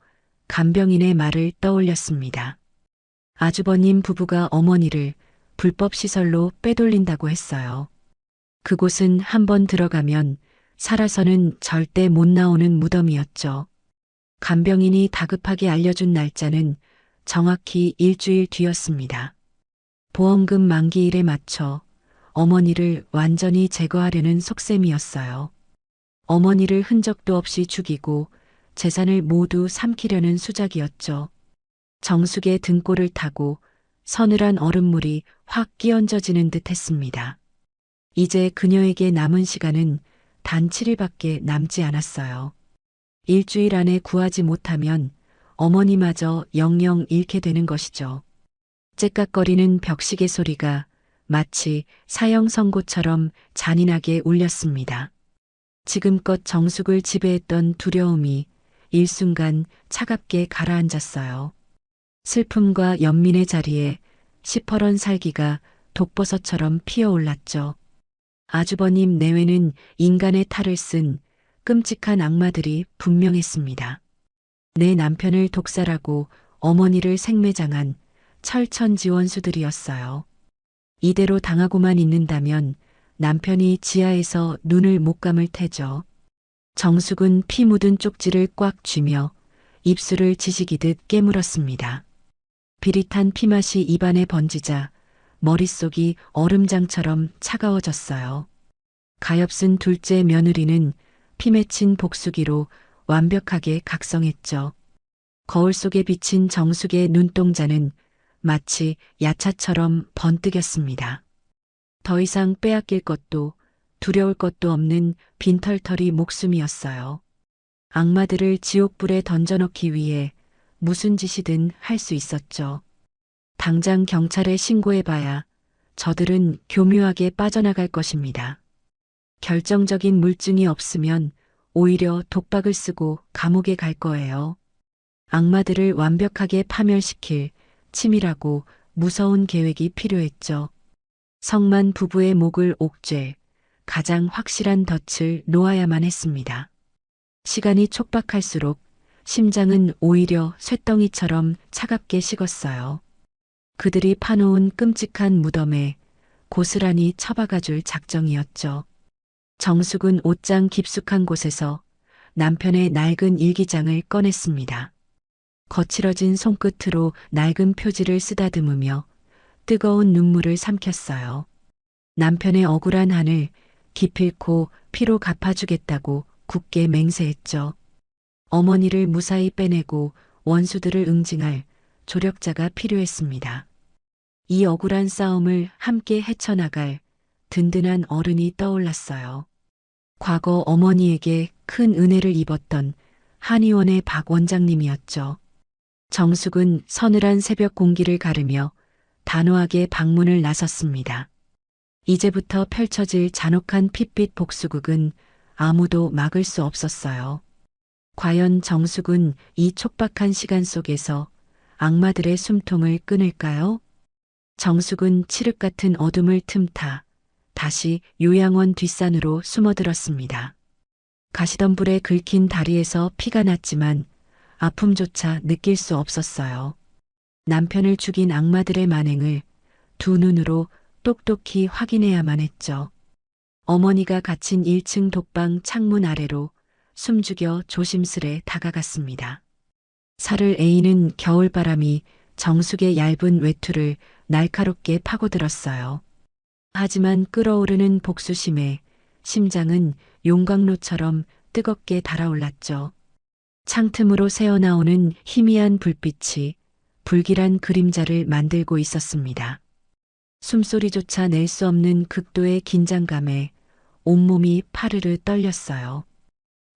간병인의 말을 떠올렸습니다. 아주버님 부부가 어머니를 불법 시설로 빼돌린다고 했어요. 그곳은 한번 들어가면 살아서는 절대 못 나오는 무덤이었죠. 간병인이 다급하게 알려준 날짜는 정확히 일주일 뒤였습니다. 보험금 만기일에 맞춰 어머니를 완전히 제거하려는 속셈이었어요. 어머니를 흔적도 없이 죽이고 재산을 모두 삼키려는 수작이었죠. 정숙의 등골을 타고 서늘한 얼음물이 확 끼얹어지는 듯 했습니다. 이제 그녀에게 남은 시간은 단 7일밖에 남지 않았어요. 일주일 안에 구하지 못하면 어머니마저 영영 잃게 되는 것이죠. 째깍거리는 벽시계 소리가 마치 사형 선고처럼 잔인하게 울렸습니다. 지금껏 정숙을 지배했던 두려움이 일순간 차갑게 가라앉았어요. 슬픔과 연민의 자리에 시퍼런 살기가 독버섯처럼 피어올랐죠. 아주버님 내외는 인간의 탈을 쓴 끔찍한 악마들이 분명했습니다. 내 남편을 독살하고 어머니를 생매장한 철천지원수들이었어요. 이대로 당하고만 있는다면 남편이 지하에서 눈을 못 감을 테죠. 정숙은 피 묻은 쪽지를 꽉 쥐며 입술을 지지기듯 깨물었습니다. 비릿한 피맛이 입안에 번지자 머릿속이 얼음장처럼 차가워졌어요. 가엾은 둘째 며느리는 피 맺힌 복수기로 완벽하게 각성했죠. 거울 속에 비친 정숙의 눈동자는 마치 야차처럼 번뜩였습니다. 더 이상 빼앗길 것도 두려울 것도 없는 빈털터리 목숨이었어요. 악마들을 지옥불에 던져넣기 위해 무슨 짓이든 할 수 있었죠. 당장 경찰에 신고해봐야 저들은 교묘하게 빠져나갈 것입니다. 결정적인 물증이 없으면 오히려 독박을 쓰고 감옥에 갈 거예요. 악마들을 완벽하게 파멸시킬 치밀하고 무서운 계획이 필요했죠. 성만 부부의 목을 옥죄 가장 확실한 덫을 놓아야만 했습니다. 시간이 촉박할수록 심장은 오히려 쇳덩이처럼 차갑게 식었어요. 그들이 파놓은 끔찍한 무덤에 고스란히 처박아줄 작정이었죠. 정숙은 옷장 깊숙한 곳에서 남편의 낡은 일기장을 꺼냈습니다. 거칠어진 손끝으로 낡은 표지를 쓰다듬으며 뜨거운 눈물을 삼켰어요. 남편의 억울한 한을 기필코 피로 갚아주겠다고 굳게 맹세했죠. 어머니를 무사히 빼내고 원수들을 응징할 조력자가 필요했습니다. 이 억울한 싸움을 함께 헤쳐나갈 든든한 어른이 떠올랐어요. 과거 어머니에게 큰 은혜를 입었던 한의원의 박 원장님이었죠. 정숙은 서늘한 새벽 공기를 가르며 단호하게 방문을 나섰습니다. 이제부터 펼쳐질 잔혹한 핏빛 복수극은 아무도 막을 수 없었어요. 과연 정숙은 이 촉박한 시간 속에서 악마들의 숨통을 끊을까요? 정숙은 칠흑 같은 어둠을 틈타 다시 요양원 뒷산으로 숨어들었습니다. 가시덤불에 긁힌 다리에서 피가 났지만 아픔조차 느낄 수 없었어요. 남편을 죽인 악마들의 만행을 두 눈으로 똑똑히 확인해야만 했죠. 어머니가 갇힌 1층 독방 창문 아래로 숨죽여 조심스레 다가갔습니다. 살을 에이는 겨울바람이 정숙의 얇은 외투를 날카롭게 파고들었어요. 하지만 끓어오르는 복수심에 심장은 용광로처럼 뜨겁게 달아올랐죠. 창틈으로 새어나오는 희미한 불빛이 불길한 그림자를 만들고 있었습니다. 숨소리조차 낼 수 없는 극도의 긴장감에 온몸이 파르르 떨렸어요.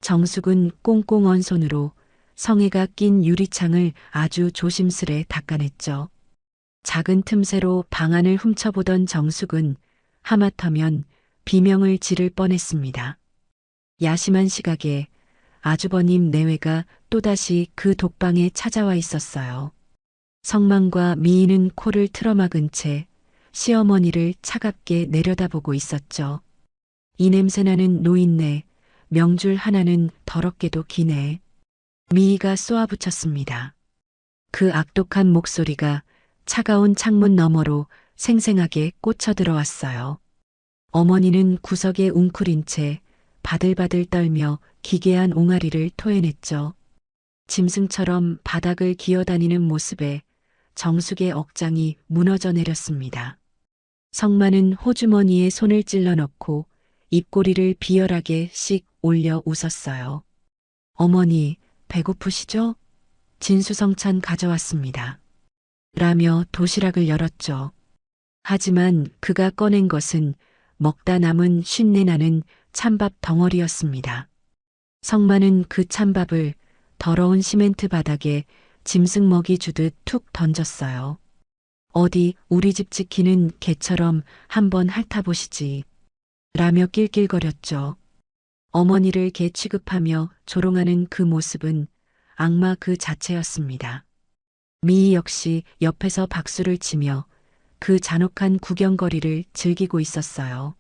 정숙은 꽁꽁 언 손으로 성에가 낀 유리창을 아주 조심스레 닦아냈죠. 작은 틈새로 방안을 훔쳐보던 정숙은 하마터면 비명을 지를 뻔했습니다. 야심한 시각에 아주버님 내외가 또다시 그 독방에 찾아와 있었어요. 성만과 미인은 코를 틀어막은 채 시어머니를 차갑게 내려다보고 있었죠. 이 냄새나는 노인네, 명줄 하나는 더럽게도 기네. 미희가 쏘아붙였습니다. 그 악독한 목소리가 차가운 창문 너머로 생생하게 꽂혀 들어왔어요. 어머니는 구석에 웅크린 채 바들바들 떨며 기괴한 옹알이를 토해냈죠. 짐승처럼 바닥을 기어다니는 모습에 정숙의 억장이 무너져 내렸습니다. 성만은 호주머니에 손을 찔러 넣고 입꼬리를 비열하게 씩 올려 웃었어요. 어머니, 배고프시죠? 진수성찬 가져왔습니다. 라며 도시락을 열었죠. 하지만 그가 꺼낸 것은 먹다 남은 쉰내 나는 찬밥 덩어리였습니다. 성만은 그 찬밥을 더러운 시멘트 바닥에 짐승 먹이 주듯 툭 던졌어요. 어디 우리 집 지키는 개처럼 한번 핥아보시지. 라며 낄낄거렸죠. 어머니를 개 취급하며 조롱하는 그 모습은 악마 그 자체였습니다. 미희 역시 옆에서 박수를 치며 그 잔혹한 구경거리를 즐기고 있었어요.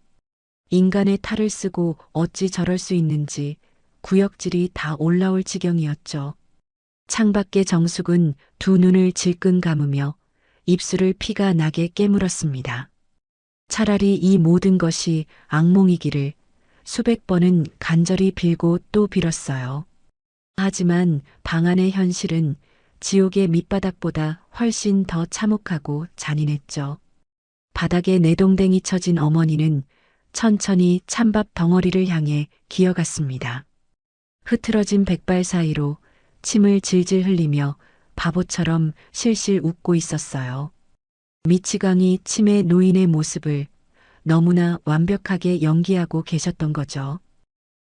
인간의 탈을 쓰고 어찌 저럴 수 있는지 구역질이 다 올라올 지경이었죠. 창밖의 정숙은 두 눈을 질끈 감으며 입술을 피가 나게 깨물었습니다. 차라리 이 모든 것이 악몽이기를 수백 번은 간절히 빌고 또 빌었어요. 하지만 방 안의 현실은 지옥의 밑바닥보다 훨씬 더 참혹하고 잔인했죠. 바닥에 내동댕이 쳐진 어머니는 천천히 찬밥 덩어리를 향해 기어갔습니다. 흐트러진 백발 사이로 침을 질질 흘리며 바보처럼 실실 웃고 있었어요. 미치광이 치매 노인의 모습을 너무나 완벽하게 연기하고 계셨던 거죠.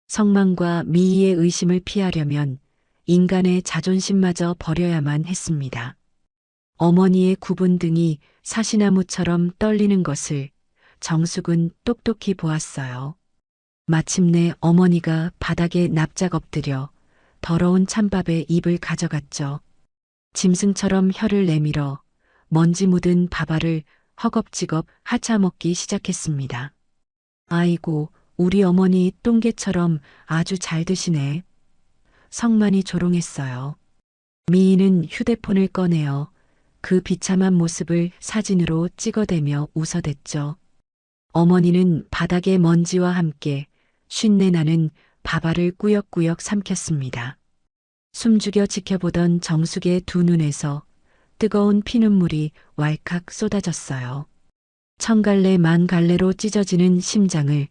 성망과 미희의 의심을 피하려면 인간의 자존심마저 버려야만 했습니다. 어머니의 굽은 등이 사시나무처럼 떨리는 것을 정숙은 똑똑히 보았어요. 마침내 어머니가 바닥에 납작 엎드려 더러운 찬밥에 입을 가져갔죠. 짐승처럼 혀를 내밀어 먼지 묻은 밥알을 허겁지겁 하차먹기 시작했습니다. 아이고, 우리 어머니 똥개처럼 아주 잘 드시네. 성만이 조롱했어요. 미희는 휴대폰을 꺼내어 그 비참한 모습을 사진으로 찍어대며 웃어댔죠. 어머니는 바닥의 먼지와 함께 쉰내 나는 밥알을 꾸역꾸역 삼켰습니다. 숨죽여 지켜보던 정숙의 두 눈에서 뜨거운 피눈물이 왈칵 쏟아졌어요. 천갈래 만갈래로 찢어지는 심장을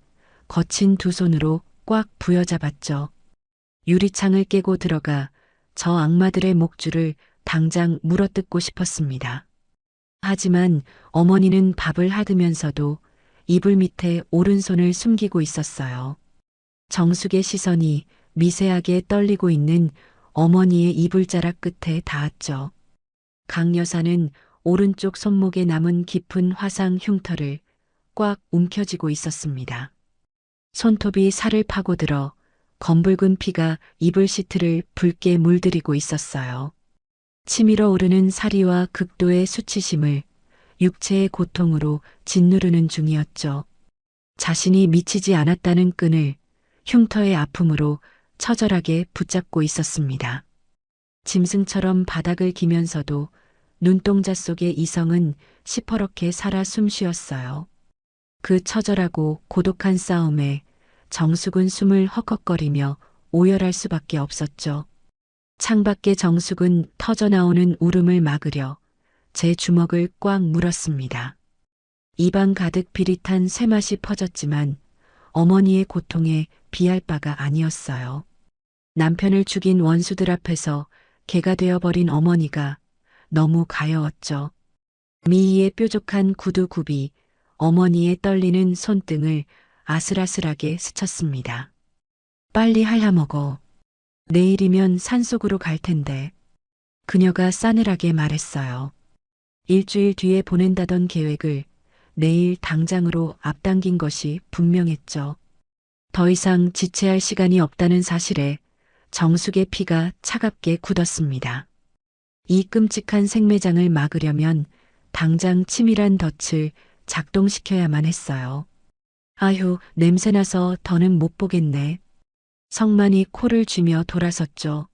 거친 두 손으로 꽉 부여잡았죠. 유리창을 깨고 들어가 저 악마들의 목줄을 당장 물어뜯고 싶었습니다. 하지만 어머니는 밥을 하드면서도 이불 밑에 오른손을 숨기고 있었어요. 정숙의 시선이 미세하게 떨리고 있는 어머니의 이불자락 끝에 닿았죠. 강 여사는 오른쪽 손목에 남은 깊은 화상 흉터를 꽉 움켜쥐고 있었습니다. 손톱이 살을 파고들어 검붉은 피가 이불 시트를 붉게 물들이고 있었어요. 치밀어 오르는 사리와 극도의 수치심을 육체의 고통으로 짓누르는 중이었죠. 자신이 미치지 않았다는 끈을 흉터의 아픔으로 처절하게 붙잡고 있었습니다. 짐승처럼 바닥을 기면서도 눈동자 속의 이성은 시퍼렇게 살아 숨쉬었어요. 그 처절하고 고독한 싸움에 정숙은 숨을 헉헉거리며 오열할 수밖에 없었죠. 창밖의 정숙은 터져나오는 울음을 막으려 제 주먹을 꽉 물었습니다. 입안 가득 비릿한 쇠맛이 퍼졌지만 어머니의 고통에 비할 바가 아니었어요. 남편을 죽인 원수들 앞에서 개가 되어버린 어머니가 너무 가여웠죠. 미희의 뾰족한 구두굽이 어머니의 떨리는 손등을 아슬아슬하게 스쳤습니다. 빨리 하야먹어. 내일이면 산속으로 갈 텐데. 그녀가 싸늘하게 말했어요. 일주일 뒤에 보낸다던 계획을 내일 당장으로 앞당긴 것이 분명했죠. 더 이상 지체할 시간이 없다는 사실에 정숙의 피가 차갑게 굳었습니다. 이 끔찍한 생매장을 막으려면 당장 치밀한 덫을 작동시켜야만 했어요. 아휴, 냄새나서 더는 못 보겠네. 성만이 코를 쥐며 돌아섰죠.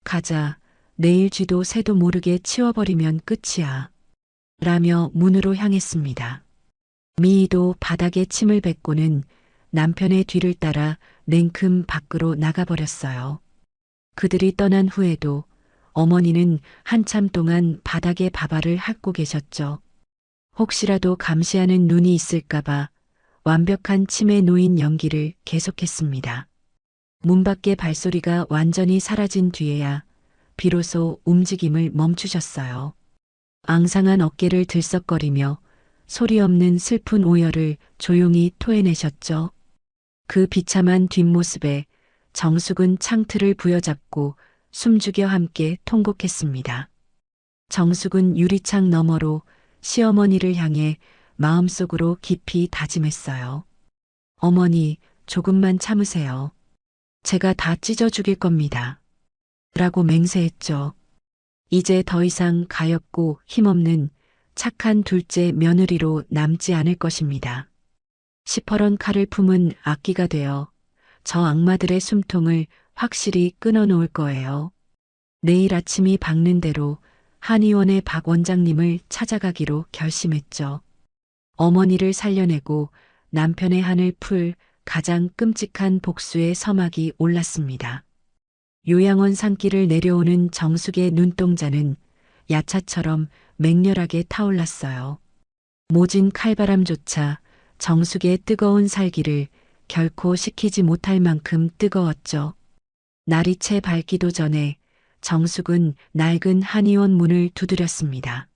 가자, 내일 쥐도 새도 모르게 치워버리면 끝이야. 라며 문으로 향했습니다. 미희도 바닥에 침을 뱉고는 남편의 뒤를 따라 냉큼 밖으로 나가버렸어요. 그들이 떠난 후에도 어머니는 한참 동안 바닥에 밥알을 핥고 계셨죠. 혹시라도 감시하는 눈이 있을까봐 완벽한 침에 놓인 연기를 계속했습니다. 문 밖의 발소리가 완전히 사라진 뒤에야 비로소 움직임을 멈추셨어요. 앙상한 어깨를 들썩거리며 소리 없는 슬픈 오열을 조용히 토해내셨죠. 그 비참한 뒷모습에 정숙은 창틀을 부여잡고 숨죽여 함께 통곡했습니다. 정숙은 유리창 너머로 시어머니를 향해 마음속으로 깊이 다짐했어요. 어머니, 조금만 참으세요. 제가 다 찢어 죽일 겁니다. 라고 맹세했죠. 이제 더 이상 가엾고 힘없는 착한 둘째 며느리로 남지 않을 것입니다. 시퍼런 칼을 품은 악기가 되어 저 악마들의 숨통을 확실히 끊어놓을 거예요. 내일 아침이 밝는 대로 한의원의 박 원장님을 찾아가기로 결심했죠. 어머니를 살려내고 남편의 한을 풀 가장 끔찍한 복수의 서막이 올랐습니다. 요양원 산길을 내려오는 정숙의 눈동자는 야차처럼 맹렬하게 타올랐어요. 모진 칼바람조차 정숙의 뜨거운 살기를 결코 식히지 못할 만큼 뜨거웠죠. 날이 채 밝기도 전에 정숙은 낡은 한의원 문을 두드렸습니다.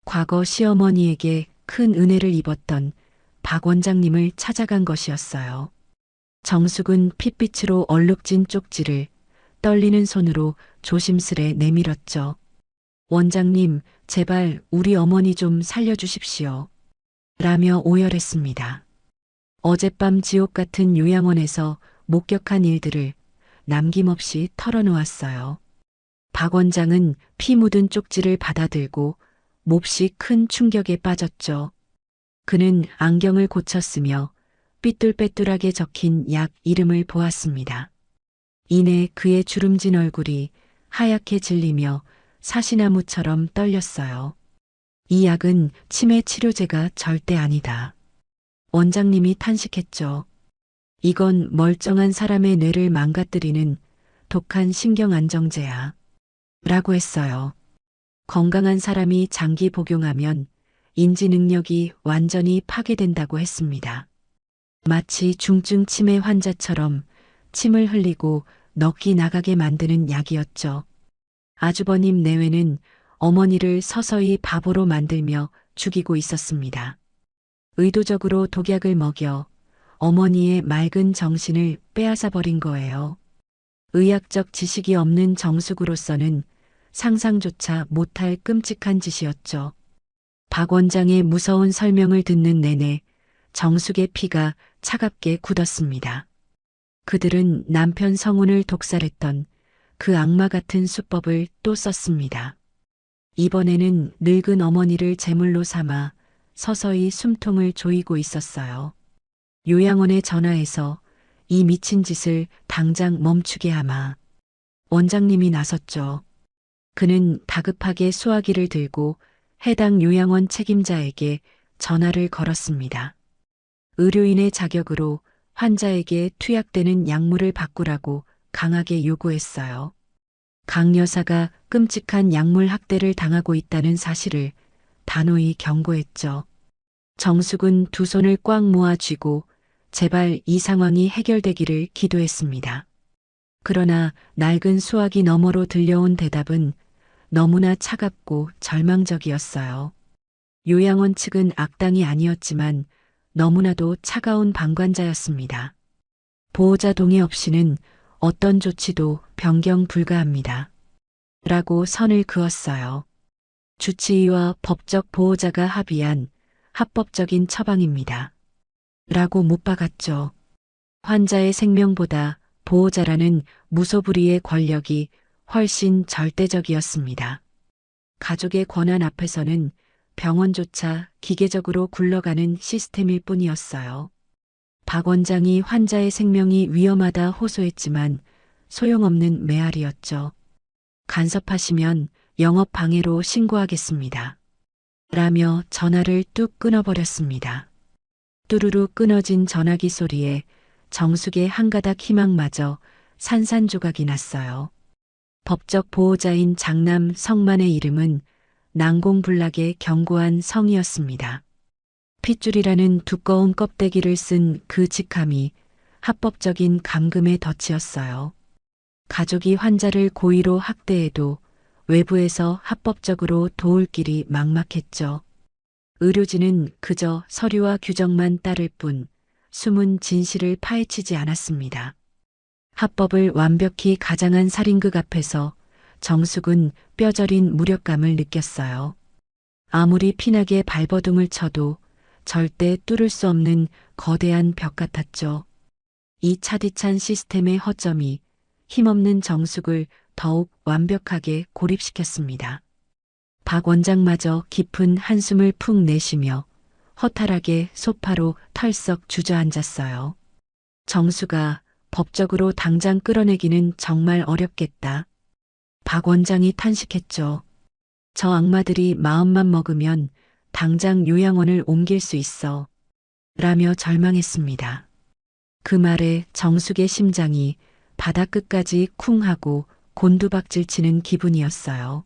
과거 시어머니에게 큰 은혜를 입었던 박 원장님을 찾아간 것이었어요. 정숙은 핏빛으로 얼룩진 쪽지를 떨리는 손으로 조심스레 내밀었죠. 원장님, 제발 우리 어머니 좀 살려주십시오. 라며 오열했습니다. 어젯밤 지옥 같은 요양원에서 목격한 일들을 남김없이 털어놓았어요. 박 원장은 피 묻은 쪽지를 받아들고 몹시 큰 충격에 빠졌죠. 그는 안경을 고쳤으며 삐뚤빼뚤하게 적힌 약 이름을 보았습니다. 이내 그의 주름진 얼굴이 하얗게 질리며 사시나무처럼 떨렸어요. 이 약은 치매 치료제가 절대 아니다. 원장님이 탄식했죠. 이건 멀쩡한 사람의 뇌를 망가뜨리는 독한 신경안정제야. 라고 했어요. 건강한 사람이 장기 복용하면 인지 능력이 완전히 파괴된다고 했습니다. 마치 중증 치매 환자처럼 침을 흘리고 넋이 나가게 만드는 약이었죠. 아주버님 내외는 어머니를 서서히 바보로 만들며 죽이고 있었습니다. 의도적으로 독약을 먹여 어머니의 맑은 정신을 빼앗아 버린 거예요. 의학적 지식이 없는 정숙으로서는 상상조차 못할 끔찍한 짓이었죠. 박 원장의 무서운 설명을 듣는 내내 정숙의 피가 차갑게 굳었습니다. 그들은 남편 성운을 독살했던 그 악마 같은 수법을 또 썼습니다. 이번에는 늙은 어머니를 제물로 삼아 서서히 숨통을 조이고 있었어요. 요양원에 전화해서 이 미친 짓을 당장 멈추게 하마. 원장님이 나섰죠. 그는 다급하게 수화기를 들고 해당 요양원 책임자에게 전화를 걸었습니다. 의료인의 자격으로 환자에게 투약되는 약물을 바꾸라고 강하게 요구했어요. 강 여사가 끔찍한 약물 학대를 당하고 있다는 사실을 단호히 경고했죠. 정숙은 두 손을 꽉 모아 쥐고 제발 이 상황이 해결되기를 기도했습니다. 그러나 낡은 수화기 너머로 들려온 대답은 너무나 차갑고 절망적이었어요. 요양원 측은 악당이 아니었지만 너무나도 차가운 방관자였습니다. 보호자 동의 없이는 어떤 조치도 변경 불가합니다. 라고 선을 그었어요. 주치의와 법적 보호자가 합의한 합법적인 처방입니다. 라고 못 박았죠. 환자의 생명보다 보호자라는 무소불위의 권력이 훨씬 절대적이었습니다. 가족의 권한 앞에서는 병원조차 기계적으로 굴러가는 시스템일 뿐이었어요. 박 원장이 환자의 생명이 위험하다 호소했지만 소용없는 메아리였죠. 간섭하시면 영업방해로 신고하겠습니다. 라며 전화를 뚝 끊어버렸습니다. 뚜루루 끊어진 전화기 소리에 정숙의 한 가닥 희망마저 산산조각이 났어요. 법적 보호자인 장남 성만의 이름은 난공불락의 견고한 성이었습니다. 핏줄이라는 두꺼운 껍데기를 쓴 그 직함이 합법적인 감금의 덫이었어요. 가족이 환자를 고의로 학대해도 외부에서 합법적으로 도울 길이 막막했죠. 의료진은 그저 서류와 규정만 따를 뿐 숨은 진실을 파헤치지 않았습니다. 합법을 완벽히 가장한 살인극 앞에서 정숙은 뼈저린 무력감을 느꼈어요. 아무리 피나게 발버둥을 쳐도 절대 뚫을 수 없는 거대한 벽 같았죠. 이 차디찬 시스템의 허점이 힘없는 정숙을 더욱 완벽하게 고립시켰습니다. 박 원장마저 깊은 한숨을 푹 내쉬며 허탈하게 소파로 털썩 주저앉았어요. 정수가 법적으로 당장 끌어내기는 정말 어렵겠다. 박 원장이 탄식했죠. 저 악마들이 마음만 먹으면 당장 요양원을 옮길 수 있어. 라며 절망했습니다. 그 말에 정숙의 심장이 바닥 끝까지 쿵 하고 곤두박질 치는 기분이었어요.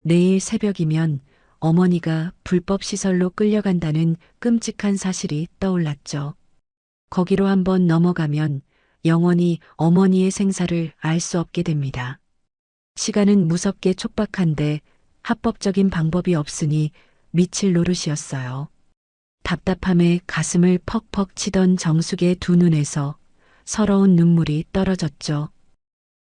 내일 새벽이면 어머니가 불법 시설로 끌려간다는 끔찍한 사실이 떠올랐죠. 거기로 한번 넘어가면 영원히 어머니의 생사를 알 수 없게 됩니다. 시간은 무섭게 촉박한데 합법적인 방법이 없으니 미칠 노릇이었어요. 답답함에 가슴을 퍽퍽 치던 정숙의 두 눈에서 서러운 눈물이 떨어졌죠.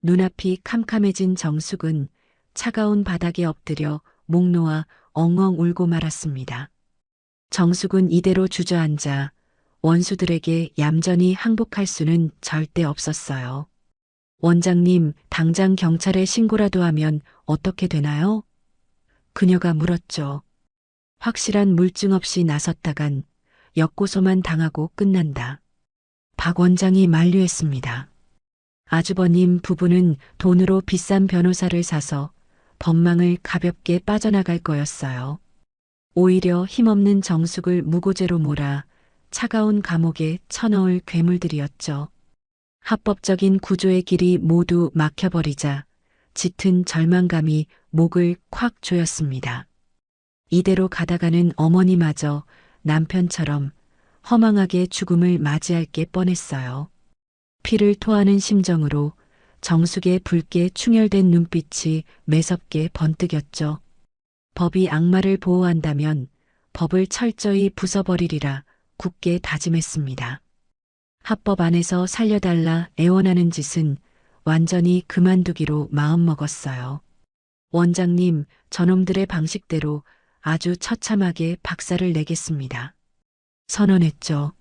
눈앞이 캄캄해진 정숙은 차가운 바닥에 엎드려 목 놓아 엉엉 울고 말았습니다. 정숙은 이대로 주저앉아 원수들에게 얌전히 항복할 수는 절대 없었어요. 원장님, 당장 경찰에 신고라도 하면 어떻게 되나요? 그녀가 물었죠. 확실한 물증 없이 나섰다간 역고소만 당하고 끝난다. 박 원장이 만류했습니다. 아주버님 부부는 돈으로 비싼 변호사를 사서 법망을 가볍게 빠져나갈 거였어요. 오히려 힘없는 정숙을 무고죄로 몰아 차가운 감옥에 쳐넣을 괴물들이었죠. 합법적인 구조의 길이 모두 막혀버리자 짙은 절망감이 목을 콱 조였습니다. 이대로 가다가는 어머니마저 남편처럼 허망하게 죽음을 맞이할 게 뻔했어요. 피를 토하는 심정으로 정숙의 붉게 충혈된 눈빛이 매섭게 번뜩였죠. 법이 악마를 보호한다면 법을 철저히 부숴버리리라 굳게 다짐했습니다. 합법 안에서 살려달라 애원하는 짓은 완전히 그만두기로 마음먹었어요. 원장님, 저놈들의 방식대로 아주 처참하게 박살을 내겠습니다. 선언했죠.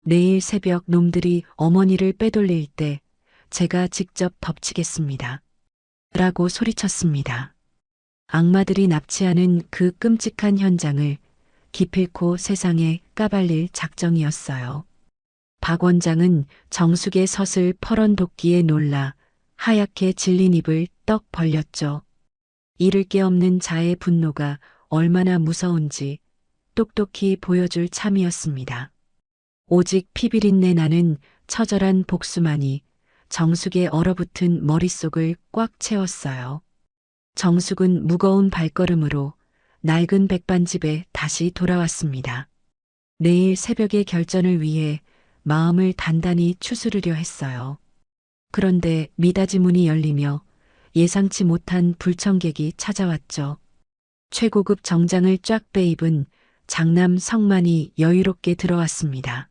내일 새벽 놈들이 어머니를 빼돌릴 때 제가 직접 덮치겠습니다. 라고 소리쳤습니다. 악마들이 납치하는 그 끔찍한 현장을 기필코 세상에 까발릴 작정이었어요. 박 원장은 정숙의 섯을 퍼런 도끼에 놀라 하얗게 질린 입을 떡 벌렸죠. 이를 게 없는 자의 분노가 얼마나 무서운지 똑똑히 보여줄 참이었습니다. 오직 피비린내 나는 처절한 복수만이 정숙의 얼어붙은 머릿속을 꽉 채웠어요. 정숙은 무거운 발걸음으로 낡은 백반집에 다시 돌아왔습니다. 내일 새벽의 결전을 위해 마음을 단단히 추스르려 했어요. 그런데 미닫이 문이 열리며 예상치 못한 불청객이 찾아왔죠. 최고급 정장을 쫙 빼입은 장남 성만이 여유롭게 들어왔습니다.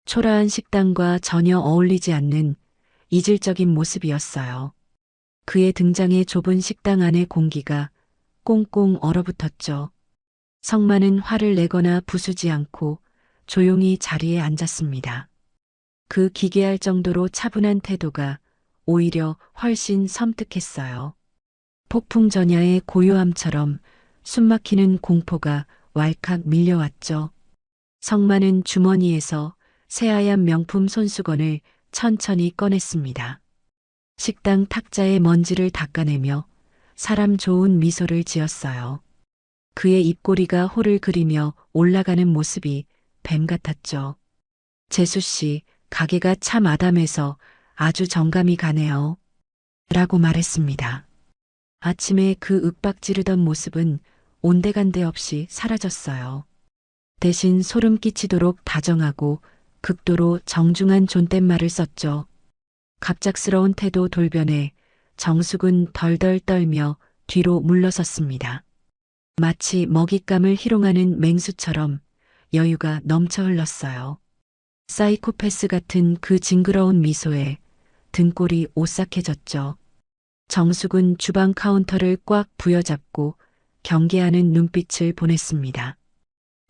초라한 식당과 전혀 어울리지 않는 이질적인 모습이었어요. 그의 등장에 좁은 식당 안의 공기가 꽁꽁 얼어붙었죠. 성만은 화를 내거나 부수지 않고 조용히 자리에 앉았습니다. 그 기괴할 정도로 차분한 태도가 오히려 훨씬 섬뜩했어요. 폭풍 전야의 고요함처럼 숨막히는 공포가 왈칵 밀려왔죠. 성만은 주머니에서 새하얀 명품 손수건을 천천히 꺼냈습니다. 식당 탁자의 먼지를 닦아내며 사람 좋은 미소를 지었어요. 그의 입꼬리가 호를 그리며 올라가는 모습이 뱀 같았죠. 재수 씨, 가게가 참 아담해서 아주 정감이 가네요. 라고 말했습니다. 아침에 그 윽박 지르던 모습은 온데간데 없이 사라졌어요. 대신 소름 끼치도록 다정하고 극도로 정중한 존댓말을 썼죠. 갑작스러운 태도 돌변에 정숙은 덜덜 떨며 뒤로 물러섰습니다. 마치 먹잇감을 희롱하는 맹수처럼 여유가 넘쳐 흘렀어요. 사이코패스 같은 그 징그러운 미소에 등골이 오싹해졌죠. 정숙은 주방 카운터를 꽉 부여잡고 경계하는 눈빛을 보냈습니다.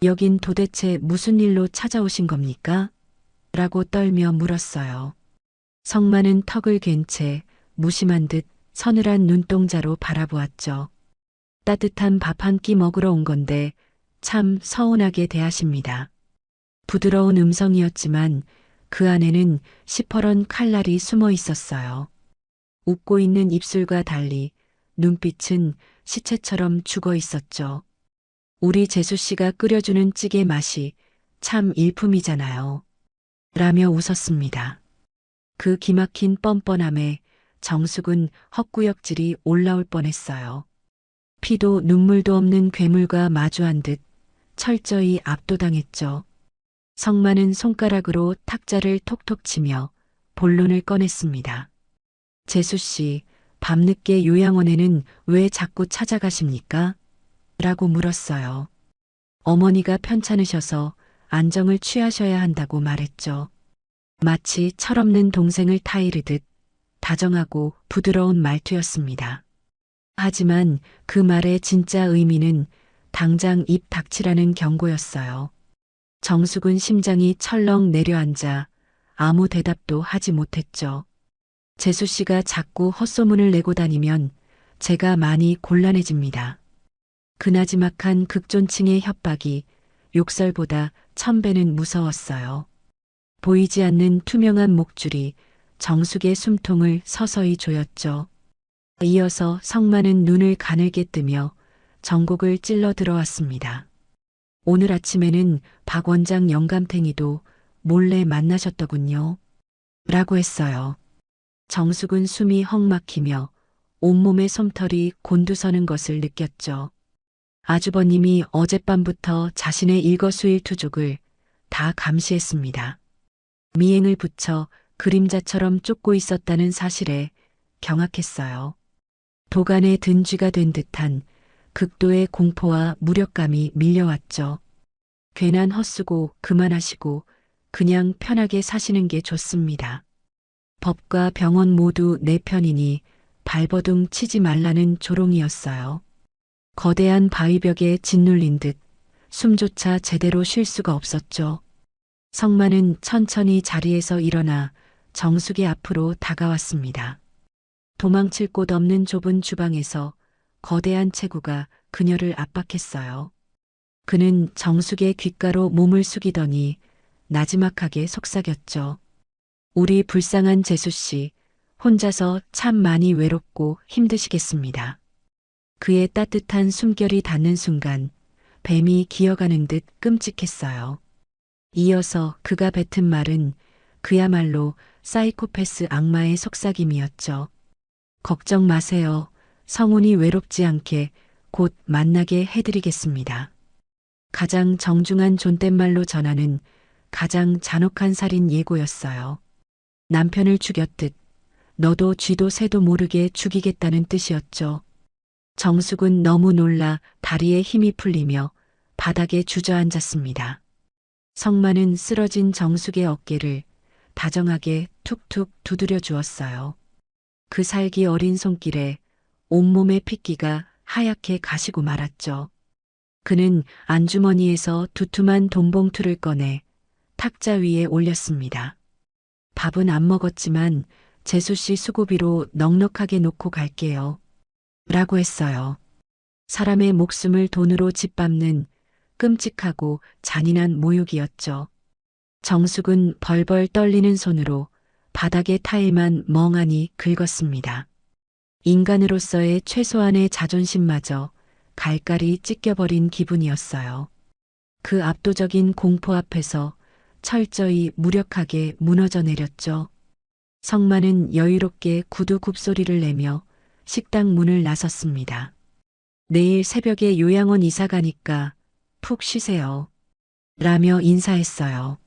여긴 도대체 무슨 일로 찾아오신 겁니까? 라고 떨며 물었어요. 성만은 턱을 괜 채 무심한 듯 서늘한 눈동자로 바라보았죠. 따뜻한 밥 한 끼 먹으러 온 건데 참 서운하게 대하십니다. 부드러운 음성이었지만 그 안에는 시퍼런 칼날이 숨어 있었어요. 웃고 있는 입술과 달리 눈빛은 시체처럼 죽어 있었죠. 우리 재수 씨가 끓여주는 찌개 맛이 참 일품이잖아요. 라며 웃었습니다. 그 기막힌 뻔뻔함에 정숙은 헛구역질이 올라올 뻔했어요. 피도 눈물도 없는 괴물과 마주한 듯 철저히 압도당했죠. 성만은 손가락으로 탁자를 톡톡 치며 본론을 꺼냈습니다. 재수 씨, 밤늦게 요양원에는 왜 자꾸 찾아가십니까? 라고 물었어요. 어머니가 편찮으셔서 안정을 취하셔야 한다고 말했죠. 마치 철없는 동생을 타이르듯 다정하고 부드러운 말투였습니다. 하지만 그 말의 진짜 의미는 당장 입 닥치라는 경고였어요. 정숙은 심장이 철렁 내려앉아 아무 대답도 하지 못했죠. 재수 씨가 자꾸 헛소문을 내고 다니면 제가 많이 곤란해집니다. 그나지막한 극존칭의 협박이 욕설보다 1000배는 무서웠어요. 보이지 않는 투명한 목줄이 정숙의 숨통을 서서히 조였죠. 이어서 성만은 눈을 가늘게 뜨며 정곡을 찔러 들어왔습니다. 오늘 아침에는 박 원장 영감탱이도 몰래 만나셨더군요. 라고 했어요. 정숙은 숨이 헉 막히며 온몸의 솜털이 곤두서는 것을 느꼈죠. 아주버님이 어젯밤부터 자신의 일거수일투족을 다 감시했습니다. 미행을 붙여 그림자처럼 쫓고 있었다는 사실에 경악했어요. 도간에 든 쥐가 된 듯한 극도의 공포와 무력감이 밀려왔죠. 괜한 헛수고 그만하시고 그냥 편하게 사시는 게 좋습니다. 법과 병원 모두 내 편이니 발버둥 치지 말라는 조롱이었어요. 거대한 바위벽에 짓눌린 듯 숨조차 제대로 쉴 수가 없었죠. 성만은 천천히 자리에서 일어나 정숙의 앞으로 다가왔습니다. 도망칠 곳 없는 좁은 주방에서 거대한 체구가 그녀를 압박했어요. 그는 정숙의 귓가로 몸을 숙이더니 나지막하게 속삭였죠. 우리 불쌍한 재수 씨, 혼자서 참 많이 외롭고 힘드시겠습니다. 그의 따뜻한 숨결이 닿는 순간 뱀이 기어가는 듯 끔찍했어요. 이어서 그가 뱉은 말은 그야말로 사이코패스 악마의 속삭임이었죠. 걱정 마세요. 성훈이 외롭지 않게 곧 만나게 해드리겠습니다. 가장 정중한 존댓말로 전하는 가장 잔혹한 살인 예고였어요. 남편을 죽였듯 너도 쥐도 새도 모르게 죽이겠다는 뜻이었죠. 정숙은 너무 놀라 다리에 힘이 풀리며 바닥에 주저앉았습니다. 성만은 쓰러진 정숙의 어깨를 다정하게 툭툭 두드려 주었어요. 그 살기 어린 손길에 온몸의 핏기가 하얗게 가시고 말았죠. 그는 안주머니에서 두툼한 돈봉투를 꺼내 탁자 위에 올렸습니다. 밥은 안 먹었지만 재수 씨 수고비로 넉넉하게 놓고 갈게요. 라고 했어요. 사람의 목숨을 돈으로 짓밟는 끔찍하고 잔인한 모욕이었죠. 정숙은 벌벌 떨리는 손으로 바닥의 타일만 멍하니 긁었습니다. 인간으로서의 최소한의 자존심마저 갈갈이 찢겨버린 기분이었어요. 그 압도적인 공포 앞에서 철저히 무력하게 무너져 내렸죠. 성만은 여유롭게 구두 굽소리를 내며 식당 문을 나섰습니다. 내일 새벽에 요양원 이사 가니까 푹 쉬세요. 라며 인사했어요.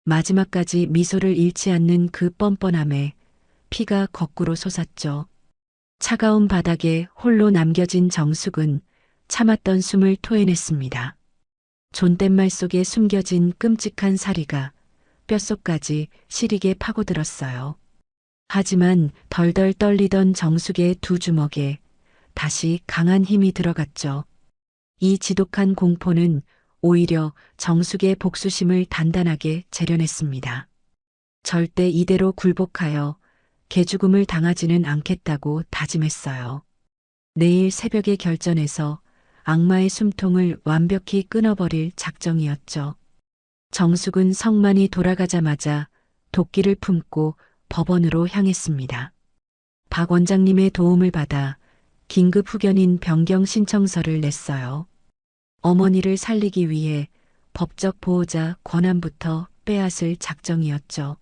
마지막까지 미소를 잃지 않는 그 뻔뻔함에 피가 거꾸로 솟았죠. 차가운 바닥에 홀로 남겨진 정숙은 참았던 숨을 토해냈습니다. 존댓말 속에 숨겨진 끔찍한 사리가 뼛속까지 시리게 파고들었어요. 하지만 덜덜 떨리던 정숙의 두 주먹에 다시 강한 힘이 들어갔죠. 이 지독한 공포는 오히려 정숙의 복수심을 단단하게 재련했습니다. 절대 이대로 굴복하여 개죽음을 당하지는 않겠다고 다짐했어요. 내일 새벽의 결전에서 악마의 숨통을 완벽히 끊어버릴 작정이었죠. 정숙은 성만이 돌아가자마자 도끼를 품고 법원으로 향했습니다. 박 원장님의 도움을 받아 긴급 후견인 변경 신청서를 냈어요. 어머니를 살리기 위해 법적 보호자 권한부터 빼앗을 작정이었죠.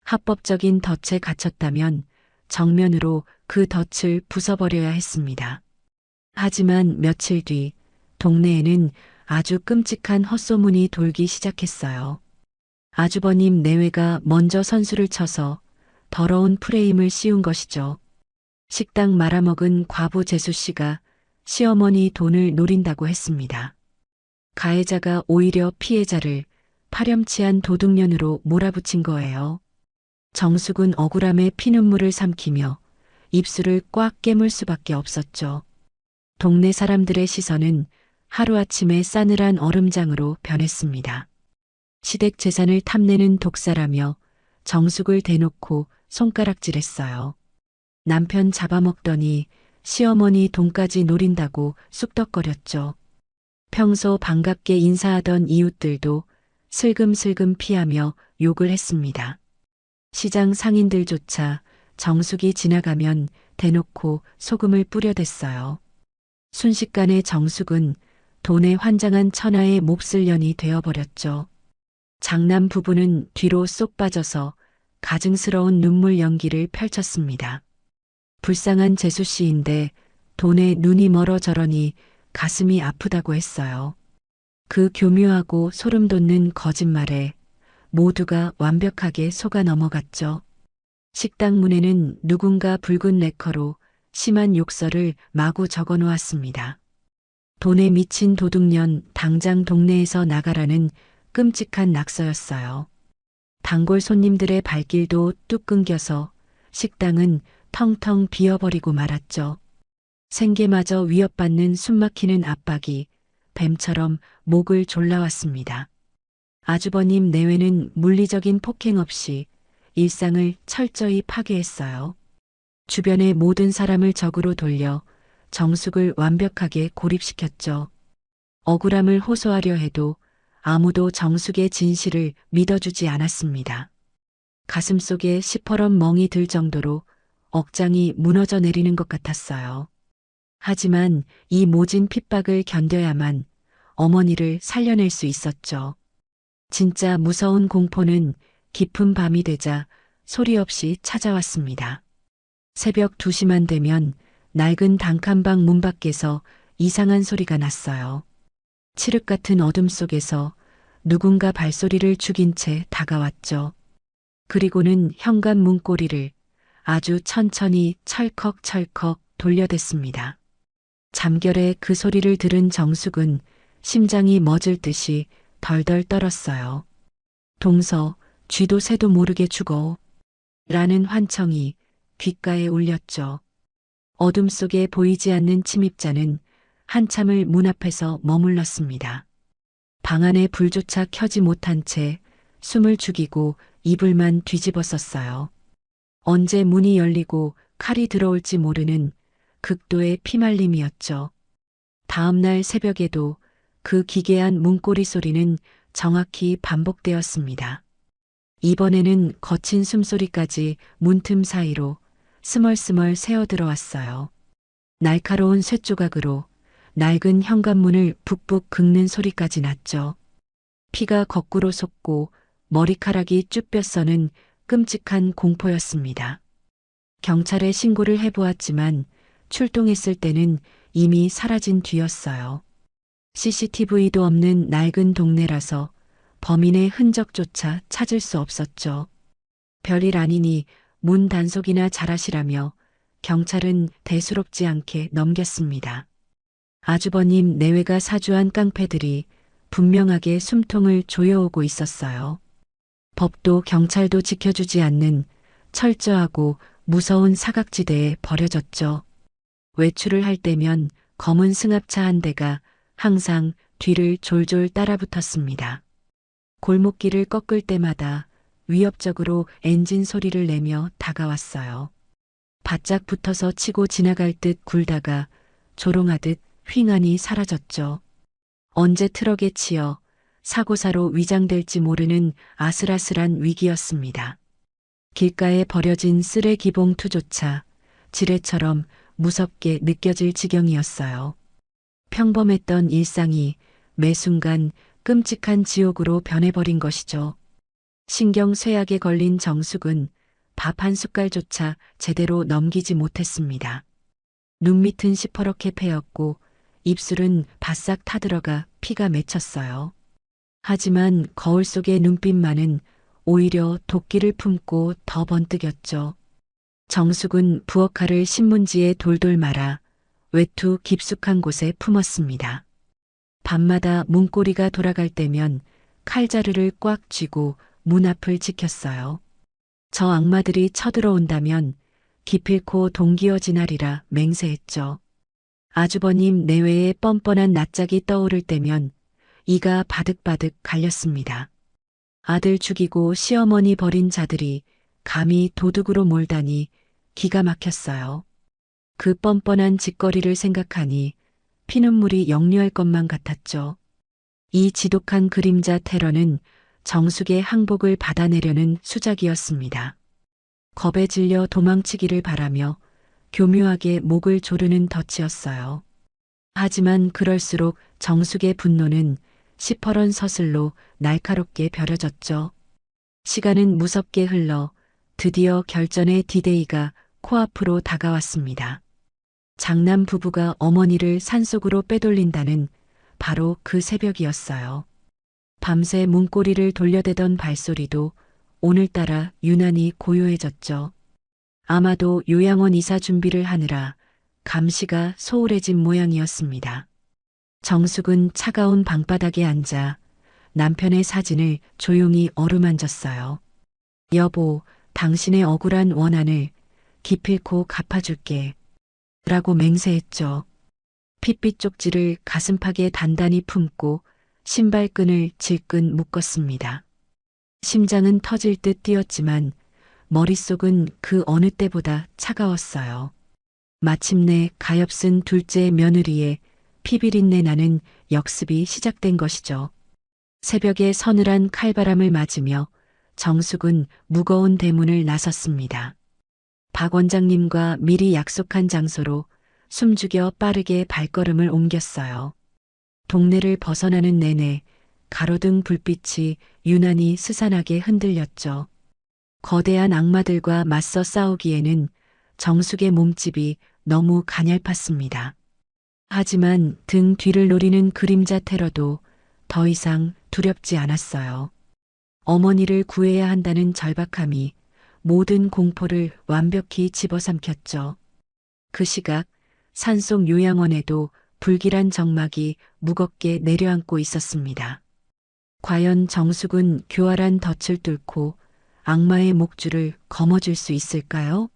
합법적인 덫에 갇혔다면 정면으로 그 덫을 부숴버려야 했습니다. 하지만 며칠 뒤 동네에는 아주 끔찍한 헛소문이 돌기 시작했어요. 아주버님 내외가 먼저 선수를 쳐서 더러운 프레임을 씌운 것이죠. 식당 말아먹은 과부 재수 씨가 시어머니 돈을 노린다고 했습니다. 가해자가 오히려 피해자를 파렴치한 도둑년으로 몰아붙인 거예요. 정숙은 억울함에 피눈물을 삼키며 입술을 꽉 깨물 수밖에 없었죠. 동네 사람들의 시선은 하루아침에 싸늘한 얼음장으로 변했습니다. 시댁 재산을 탐내는 독사라며 정숙을 대놓고 손가락질했어요. 남편 잡아먹더니 시어머니 돈까지 노린다고 쑥덕거렸죠. 평소 반갑게 인사하던 이웃들도 슬금슬금 피하며 욕을 했습니다. 시장 상인들조차 정숙이 지나가면 대놓고 소금을 뿌려댔어요. 순식간에 정숙은 돈에 환장한 천하의 몹쓸 년이 되어버렸죠. 장남 부부는 뒤로 쏙 빠져서 가증스러운 눈물 연기를 펼쳤습니다. 불쌍한 재수 씨인데 돈에 눈이 멀어 저러니 가슴이 아프다고 했어요. 그 교묘하고 소름 돋는 거짓말에 모두가 완벽하게 속아 넘어갔죠. 식당 문에는 누군가 붉은 레커로 심한 욕설을 마구 적어 놓았습니다. 돈에 미친 도둑년 당장 동네에서 나가라는 끔찍한 낙서였어요. 단골 손님들의 발길도 뚝 끊겨서 식당은 텅텅 비어버리고 말았죠. 생계마저 위협받는 숨막히는 압박이 뱀처럼 목을 졸라왔습니다. 아주버님 내외는 물리적인 폭행 없이 일상을 철저히 파괴했어요. 주변의 모든 사람을 적으로 돌려 정숙을 완벽하게 고립시켰죠. 억울함을 호소하려 해도 아무도 정숙의 진실을 믿어주지 않았습니다. 가슴속에 시퍼런 멍이 들 정도로 억장이 무너져 내리는 것 같았어요. 하지만 이 모진 핍박을 견뎌야만 어머니를 살려낼 수 있었죠. 진짜 무서운 공포는 깊은 밤이 되자 소리 없이 찾아왔습니다. 새벽 2시만 되면 낡은 단칸방 문 밖에서 이상한 소리가 났어요. 칠흑 같은 어둠 속에서 누군가 발소리를 죽인 채 다가왔죠. 그리고는 현관 문고리를 아주 천천히 철컥철컥 돌려댔습니다. 잠결에 그 소리를 들은 정숙은 심장이 멎을 듯이 덜덜 떨었어요. 동서, 쥐도 새도 모르게 죽어. 라는 환청이 귓가에 울렸죠. 어둠 속에 보이지 않는 침입자는 한참을 문 앞에서 머물렀습니다. 방 안에 불조차 켜지 못한 채 숨을 죽이고 이불만 뒤집었었어요. 언제 문이 열리고 칼이 들어올지 모르는 극도의 피말림이었죠. 다음 날 새벽에도 그 기괴한 문고리 소리는 정확히 반복되었습니다. 이번에는 거친 숨소리까지 문틈 사이로 스멀스멀 새어들어왔어요. 날카로운 쇳조각으로 낡은 현관문을 북북 긁는 소리까지 났죠. 피가 거꾸로 솟고 머리카락이 쭈뼛서는 끔찍한 공포였습니다. 경찰에 신고를 해보았지만 출동했을 때는 이미 사라진 뒤였어요. CCTV도 없는 낡은 동네라서 범인의 흔적조차 찾을 수 없었죠. 별일 아니니 문 단속이나 잘하시라며 경찰은 대수롭지 않게 넘겼습니다. 아주버님 내외가 사주한 깡패들이 분명하게 숨통을 조여오고 있었어요. 법도 경찰도 지켜주지 않는 철저하고 무서운 사각지대에 버려졌죠. 외출을 할 때면 검은 승합차 한 대가 항상 뒤를 졸졸 따라붙었습니다. 골목길을 꺾을 때마다 위협적으로 엔진 소리를 내며 다가왔어요. 바짝 붙어서 치고 지나갈 듯 굴다가 조롱하듯 휑하니 사라졌죠. 언제 트럭에 치여 사고사로 위장될지 모르는 아슬아슬한 위기였습니다. 길가에 버려진 쓰레기 봉투조차 지뢰처럼 무섭게 느껴질 지경이었어요. 평범했던 일상이 매 순간 끔찍한 지옥으로 변해버린 것이죠. 신경 쇠약에 걸린 정숙은 밥 한 숟갈조차 제대로 넘기지 못했습니다. 눈밑은 시퍼렇게 패였고 입술은 바싹 타들어가 피가 맺혔어요. 하지만 거울 속의 눈빛만은 오히려 도끼를 품고 더 번뜩였죠. 정숙은 부엌칼을 신문지에 돌돌 말아 외투 깊숙한 곳에 품었습니다. 밤마다 문고리가 돌아갈 때면 칼자루를 꽉 쥐고 문 앞을 지켰어요. 저 악마들이 쳐들어온다면 기필코 동기어지나리라 맹세했죠. 아주버님 내외에 뻔뻔한 낯짝이 떠오를 때면 이가 바득바득 갈렸습니다. 아들 죽이고 시어머니 버린 자들이 감히 도둑으로 몰다니 기가 막혔어요. 그 뻔뻔한 짓거리를 생각하니 피눈물이 역류할 것만 같았죠. 이 지독한 그림자 테러는 정숙의 항복을 받아내려는 수작이었습니다. 겁에 질려 도망치기를 바라며 교묘하게 목을 조르는 덫이었어요. 하지만 그럴수록 정숙의 분노는 시퍼런 서슬로 날카롭게 벼려졌죠. 시간은 무섭게 흘러 드디어 결전의 디데이가 코앞으로 다가왔습니다. 장남 부부가 어머니를 산속으로 빼돌린다는 바로 그 새벽이었어요. 밤새 문고리를 돌려대던 발소리도 오늘따라 유난히 고요해졌죠. 아마도 요양원 이사 준비를 하느라 감시가 소홀해진 모양이었습니다. 정숙은 차가운 방바닥에 앉아 남편의 사진을 조용히 어루만졌어요. 여보, 당신의 억울한 원한을 기필코 갚아줄게. 라고 맹세했죠. 핏빛 쪽지를 가슴팍에 단단히 품고 신발끈을 질끈 묶었습니다. 심장은 터질 듯 뛰었지만 머릿속은 그 어느 때보다 차가웠어요. 마침내 가엾은 둘째 며느리의 피비린내 나는 역습이 시작된 것이죠. 새벽에 서늘한 칼바람을 맞으며 정숙은 무거운 대문을 나섰습니다. 박 원장님과 미리 약속한 장소로 숨죽여 빠르게 발걸음을 옮겼어요. 동네를 벗어나는 내내 가로등 불빛이 유난히 스산하게 흔들렸죠. 거대한 악마들과 맞서 싸우기에는 정숙의 몸집이 너무 가냘팠습니다. 하지만 등 뒤를 노리는 그림자 테러도 더 이상 두렵지 않았어요. 어머니를 구해야 한다는 절박함이 모든 공포를 완벽히 집어삼켰죠. 그 시각 산속 요양원에도 불길한 정막이 무겁게 내려앉고 있었습니다. 과연 정숙은 교활한 덫을 뚫고 악마의 목줄을 거머쥘 수 있을까요?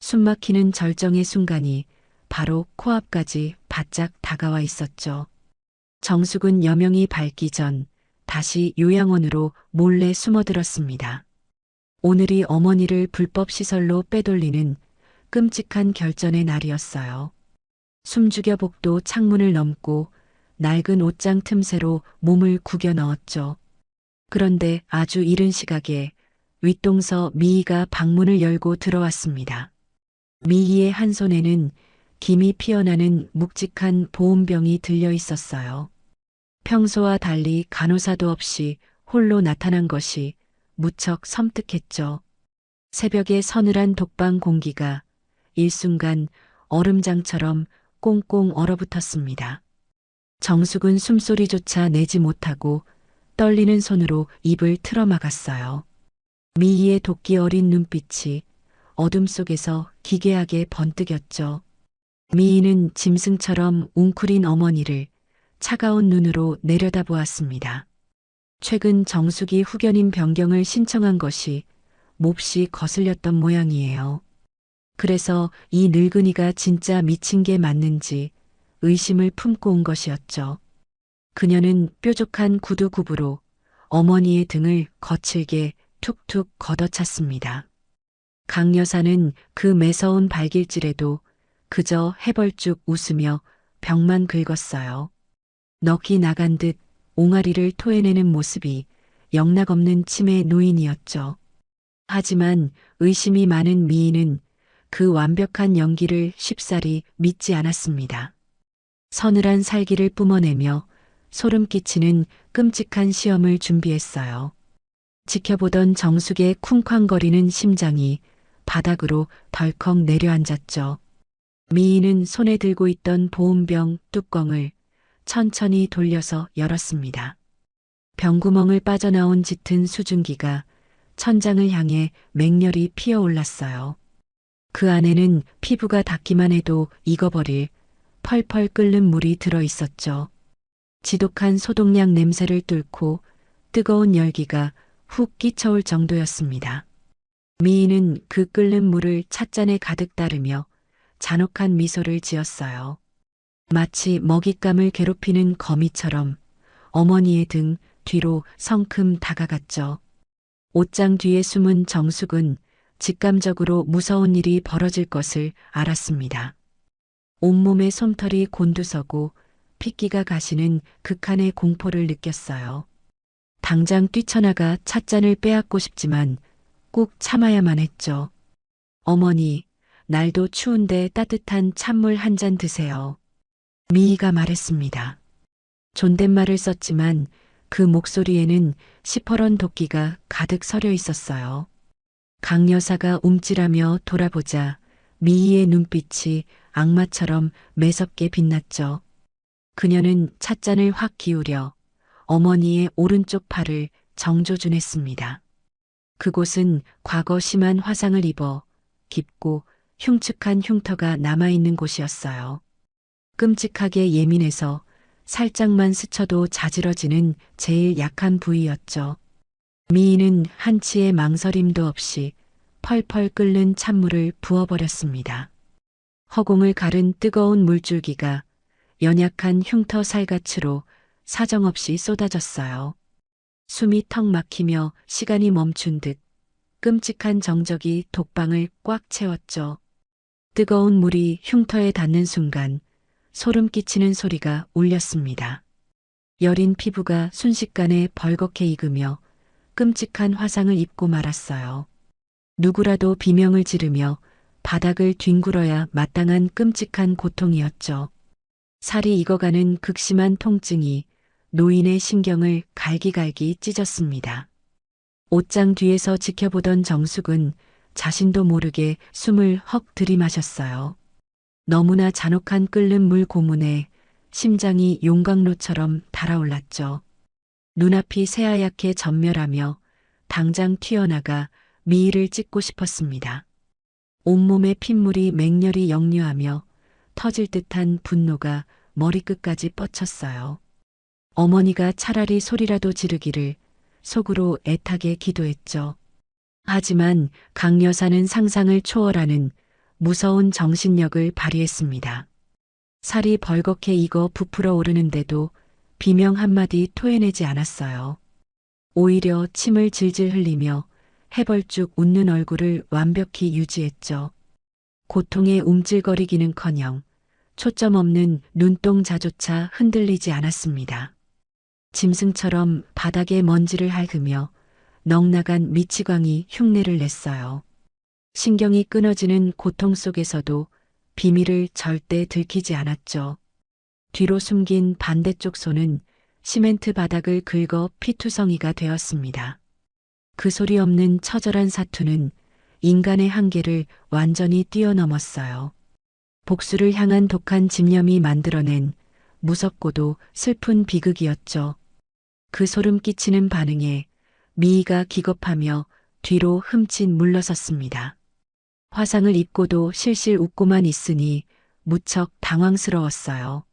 숨막히는 절정의 순간이 바로 코앞까지 바짝 다가와 있었죠. 정숙은 여명이 밝기 전 다시 요양원으로 몰래 숨어들었습니다. 오늘이 어머니를 불법 시설로 빼돌리는 끔찍한 결전의 날이었어요. 숨죽여 복도 창문을 넘고 낡은 옷장 틈새로 몸을 구겨 넣었죠. 그런데 아주 이른 시각에 윗동서 미희가 방문을 열고 들어왔습니다. 미희의 한 손에는 김이 피어나는 묵직한 보온병이 들려 있었어요. 평소와 달리 간호사도 없이 홀로 나타난 것이 무척 섬뜩했죠. 새벽의 서늘한 독방 공기가 일순간 얼음장처럼 꽁꽁 얼어붙었습니다. 정숙은 숨소리조차 내지 못하고 떨리는 손으로 입을 틀어막았어요. 미희의 도끼 어린 눈빛이 어둠 속에서 기괴하게 번뜩였죠. 미희는 짐승처럼 웅크린 어머니를 차가운 눈으로 내려다보았습니다. 최근 정숙이 후견인 변경을 신청한 것이 몹시 거슬렸던 모양이에요. 그래서 이 늙은이가 진짜 미친 게 맞는지 의심을 품고 온 것이었죠. 그녀는 뾰족한 구두 굽으로 어머니의 등을 거칠게 툭툭 걷어찼습니다. 강 여사는 그 매서운 발길질에도 그저 해벌쭉 웃으며 벽만 긁었어요. 넋이 나간 듯 옹알이를 토해내는 모습이 영락없는 치매 노인이었죠. 하지만 의심이 많은 미인은 그 완벽한 연기를 쉽사리 믿지 않았습니다. 서늘한 살기를 뿜어내며 소름 끼치는 끔찍한 시험을 준비했어요. 지켜보던 정숙의 쿵쾅거리는 심장이 바닥으로 덜컥 내려앉았죠. 미희는 손에 들고 있던 보온병 뚜껑을 천천히 돌려서 열었습니다. 병구멍을 빠져나온 짙은 수증기가 천장을 향해 맹렬히 피어올랐어요. 그 안에는 피부가 닿기만 해도 익어버릴 펄펄 끓는 물이 들어 있었죠. 지독한 소독약 냄새를 뚫고 뜨거운 열기가 훅 끼쳐올 정도였습니다. 미희는 그 끓는 물을 찻잔에 가득 따르며 잔혹한 미소를 지었어요. 마치 먹잇감을 괴롭히는 거미처럼 어머니의 등 뒤로 성큼 다가갔죠. 옷장 뒤에 숨은 정숙은 직감적으로 무서운 일이 벌어질 것을 알았습니다. 온몸에 솜털이 곤두서고 핏기가 가시는 극한의 공포를 느꼈어요. 당장 뛰쳐나가 찻잔을 빼앗고 싶지만 꾹 참아야만 했죠. 어머니, 날도 추운데 따뜻한 찬물 한 잔 드세요. 미희가 말했습니다. 존댓말을 썼지만 그 목소리에는 시퍼런 도끼가 가득 서려 있었어요. 강 여사가 움찔하며 돌아보자 미희의 눈빛이 악마처럼 매섭게 빛났죠. 그녀는 찻잔을 확 기울여 어머니의 오른쪽 팔을 정조준했습니다. 그곳은 과거 심한 화상을 입어 깊고 흉측한 흉터가 남아있는 곳이었어요. 끔찍하게 예민해서 살짝만 스쳐도 자지러지는 제일 약한 부위였죠. 미희는 한치의 망설임도 없이 펄펄 끓는 찬물을 부어버렸습니다. 허공을 가른 뜨거운 물줄기가 연약한 흉터 살갗으로 사정없이 쏟아졌어요. 숨이 턱 막히며 시간이 멈춘 듯 끔찍한 정적이 독방을 꽉 채웠죠. 뜨거운 물이 흉터에 닿는 순간 소름 끼치는 소리가 울렸습니다. 여린 피부가 순식간에 벌겋게 익으며 끔찍한 화상을 입고 말았어요. 누구라도 비명을 지르며 바닥을 뒹굴어야 마땅한 끔찍한 고통이었죠. 살이 익어가는 극심한 통증이 노인의 신경을 갈기갈기 찢었습니다. 옷장 뒤에서 지켜보던 정숙은 자신도 모르게 숨을 헉 들이마셨어요. 너무나 잔혹한 끓는 물 고문에 심장이 용광로처럼 달아올랐죠. 눈앞이 새하얗게 전멸하며 당장 튀어나가 미희를 찢고 싶었습니다. 온몸에 핏물이 맹렬히 역류하며 터질 듯한 분노가 머리끝까지 뻗쳤어요. 어머니가 차라리 소리라도 지르기를 속으로 애타게 기도했죠. 하지만 강 여사는 상상을 초월하는 무서운 정신력을 발휘했습니다. 살이 벌겋게 익어 부풀어 오르는데도 비명 한마디 토해내지 않았어요. 오히려 침을 질질 흘리며 해벌쭉 웃는 얼굴을 완벽히 유지했죠. 고통에 움찔거리기는커녕 초점 없는 눈동자조차 흔들리지 않았습니다. 짐승처럼 바닥에 먼지를 핥으며 넉나간 미치광이 흉내를 냈어요. 신경이 끊어지는 고통 속에서도 비밀을 절대 들키지 않았죠. 뒤로 숨긴 반대쪽 손은 시멘트 바닥을 긁어 피투성이가 되었습니다. 그 소리 없는 처절한 사투는 인간의 한계를 완전히 뛰어넘었어요. 복수를 향한 독한 집념이 만들어낸 무섭고도 슬픈 비극이었죠. 그 소름 끼치는 반응에 미희가 기겁하며 뒤로 흠칫 물러섰습니다. 화상을 입고도 실실 웃고만 있으니 무척 당황스러웠어요.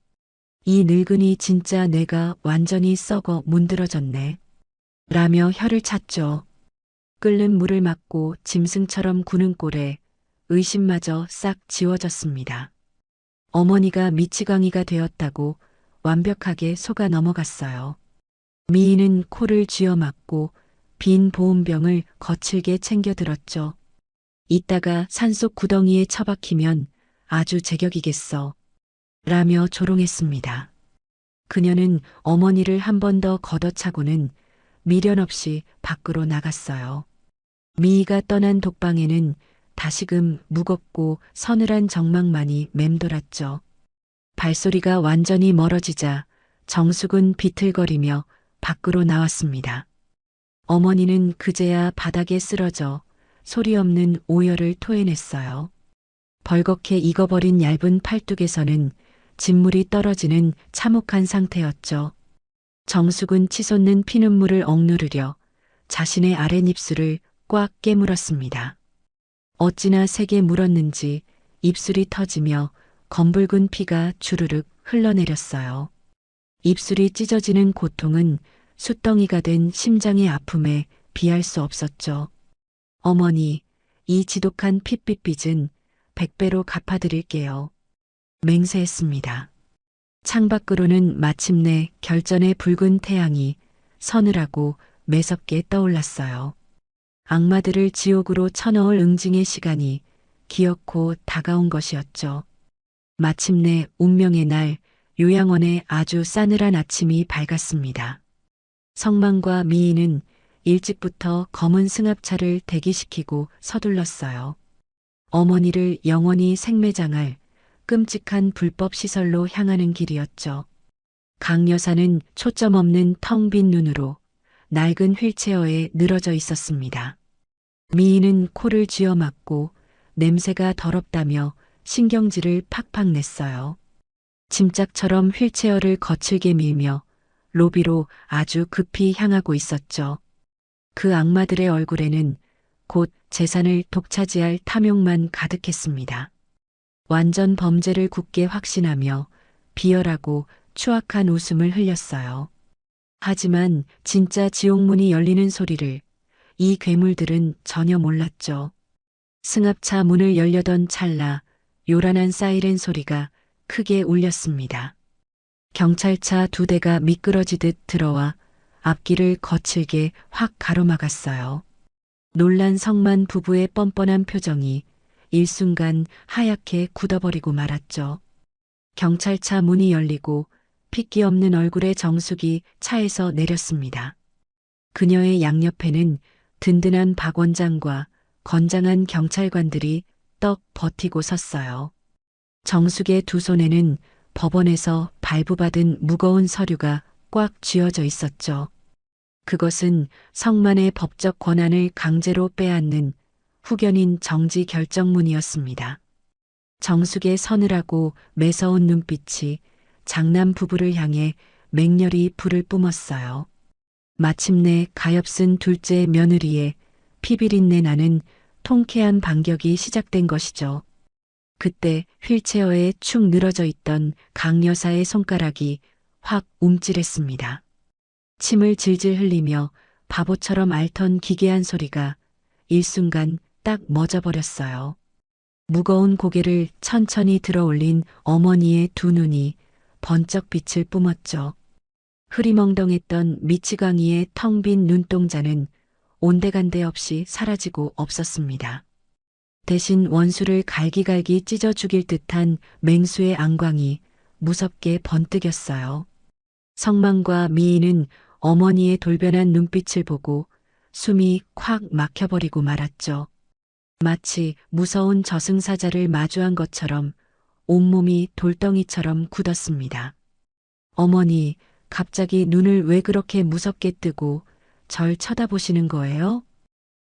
이 늙은이 진짜 뇌가 완전히 썩어 문드러졌네. 라며 혀를 찼죠. 끓는 물을 맞고 짐승처럼 구는 꼴에 의심마저 싹 지워졌습니다. 어머니가 미치광이가 되었다고 완벽하게 속아 넘어갔어요. 미희는 코를 쥐어막고 빈 보온병을 거칠게 챙겨 들었죠. 이따가 산속 구덩이에 처박히면 아주 제격이겠어. 라며 조롱했습니다. 그녀는 어머니를 한 번 더 걷어차고는 미련 없이 밖으로 나갔어요. 미희가 떠난 독방에는 다시금 무겁고 서늘한 정막만이 맴돌았죠. 발소리가 완전히 멀어지자 정숙은 비틀거리며 밖으로 나왔습니다. 어머니는 그제야 바닥에 쓰러져 소리 없는 오열을 토해냈어요. 벌겋게 익어버린 얇은 팔뚝에서는 진물이 떨어지는 참혹한 상태였죠. 정숙은 치솟는 피눈물을 억누르려 자신의 아랫입술을 꽉 깨물었습니다. 어찌나 세게 물었는지 입술이 터지며 검붉은 피가 주르륵 흘러내렸어요. 입술이 찢어지는 고통은 숫덩이가 된 심장의 아픔에 비할 수 없었죠. 어머니, 이 지독한 핏빛 빚은 100배로 갚아드릴게요. 맹세했습니다. 창밖으로는 마침내 결전의 붉은 태양이 서늘하고 매섭게 떠올랐어요. 악마들을 지옥으로 쳐넣을 응징의 시간이 기어코 다가온 것이었죠. 마침내 운명의 날 요양원의 아주 싸늘한 아침이 밝았습니다. 성만과 미인은 일찍부터 검은 승합차를 대기시키고 서둘렀어요. 어머니를 영원히 생매장할 끔찍한 불법 시설로 향하는 길이었죠. 강 여사는 초점 없는 텅 빈 눈으로 낡은 휠체어에 늘어져 있었습니다. 미인은 코를 쥐어막고 냄새가 더럽다며 신경질을 팍팍 냈어요. 짐짝처럼 휠체어를 거칠게 밀며 로비로 아주 급히 향하고 있었죠. 그 악마들의 얼굴에는 곧 재산을 독차지할 탐욕만 가득했습니다. 완전 범죄를 굳게 확신하며 비열하고 추악한 웃음을 흘렸어요. 하지만 진짜 지옥문이 열리는 소리를 이 괴물들은 전혀 몰랐죠. 승합차 문을 열려던 찰나 요란한 사이렌 소리가 크게 울렸습니다. 경찰차 2대가 미끄러지듯 들어와 앞길을 거칠게 확 가로막았어요. 놀란 성만 부부의 뻔뻔한 표정이 일순간 하얗게 굳어버리고 말았죠. 경찰차 문이 열리고 핏기 없는 얼굴의 정숙이 차에서 내렸습니다. 그녀의 양옆에는 든든한 박 원장과 건장한 경찰관들이 떡 버티고 섰어요. 정숙의 두 손에는 법원에서 발부받은 무거운 서류가 꽉 쥐어져 있었죠. 그것은 성만의 법적 권한을 강제로 빼앗는 후견인 정지 결정문이었습니다. 정숙의 서늘하고 매서운 눈빛이 장남 부부를 향해 맹렬히 불을 뿜었어요. 마침내 가엾은 둘째 며느리의 피비린내 나는 통쾌한 반격이 시작된 것이죠. 그때 휠체어에 축 늘어져 있던 강 여사의 손가락이 확 움찔했습니다. 침을 질질 흘리며 바보처럼 앓던 기괴한 소리가 일순간 딱 멎어버렸어요. 무거운 고개를 천천히 들어올린 어머니의 두 눈이 번쩍 빛을 뿜었죠. 흐리멍덩했던 미치광이의 텅 빈 눈동자는 온데간데 없이 사라지고 없었습니다. 대신 원수를 갈기갈기 찢어 죽일 듯한 맹수의 안광이 무섭게 번뜩였어요. 성만과 미인은 어머니의 돌변한 눈빛을 보고 숨이 콱 막혀버리고 말았죠. 마치 무서운 저승사자를 마주한 것처럼 온몸이 돌덩이처럼 굳었습니다. 어머니, 갑자기 눈을 왜 그렇게 무섭게 뜨고 절 쳐다보시는 거예요?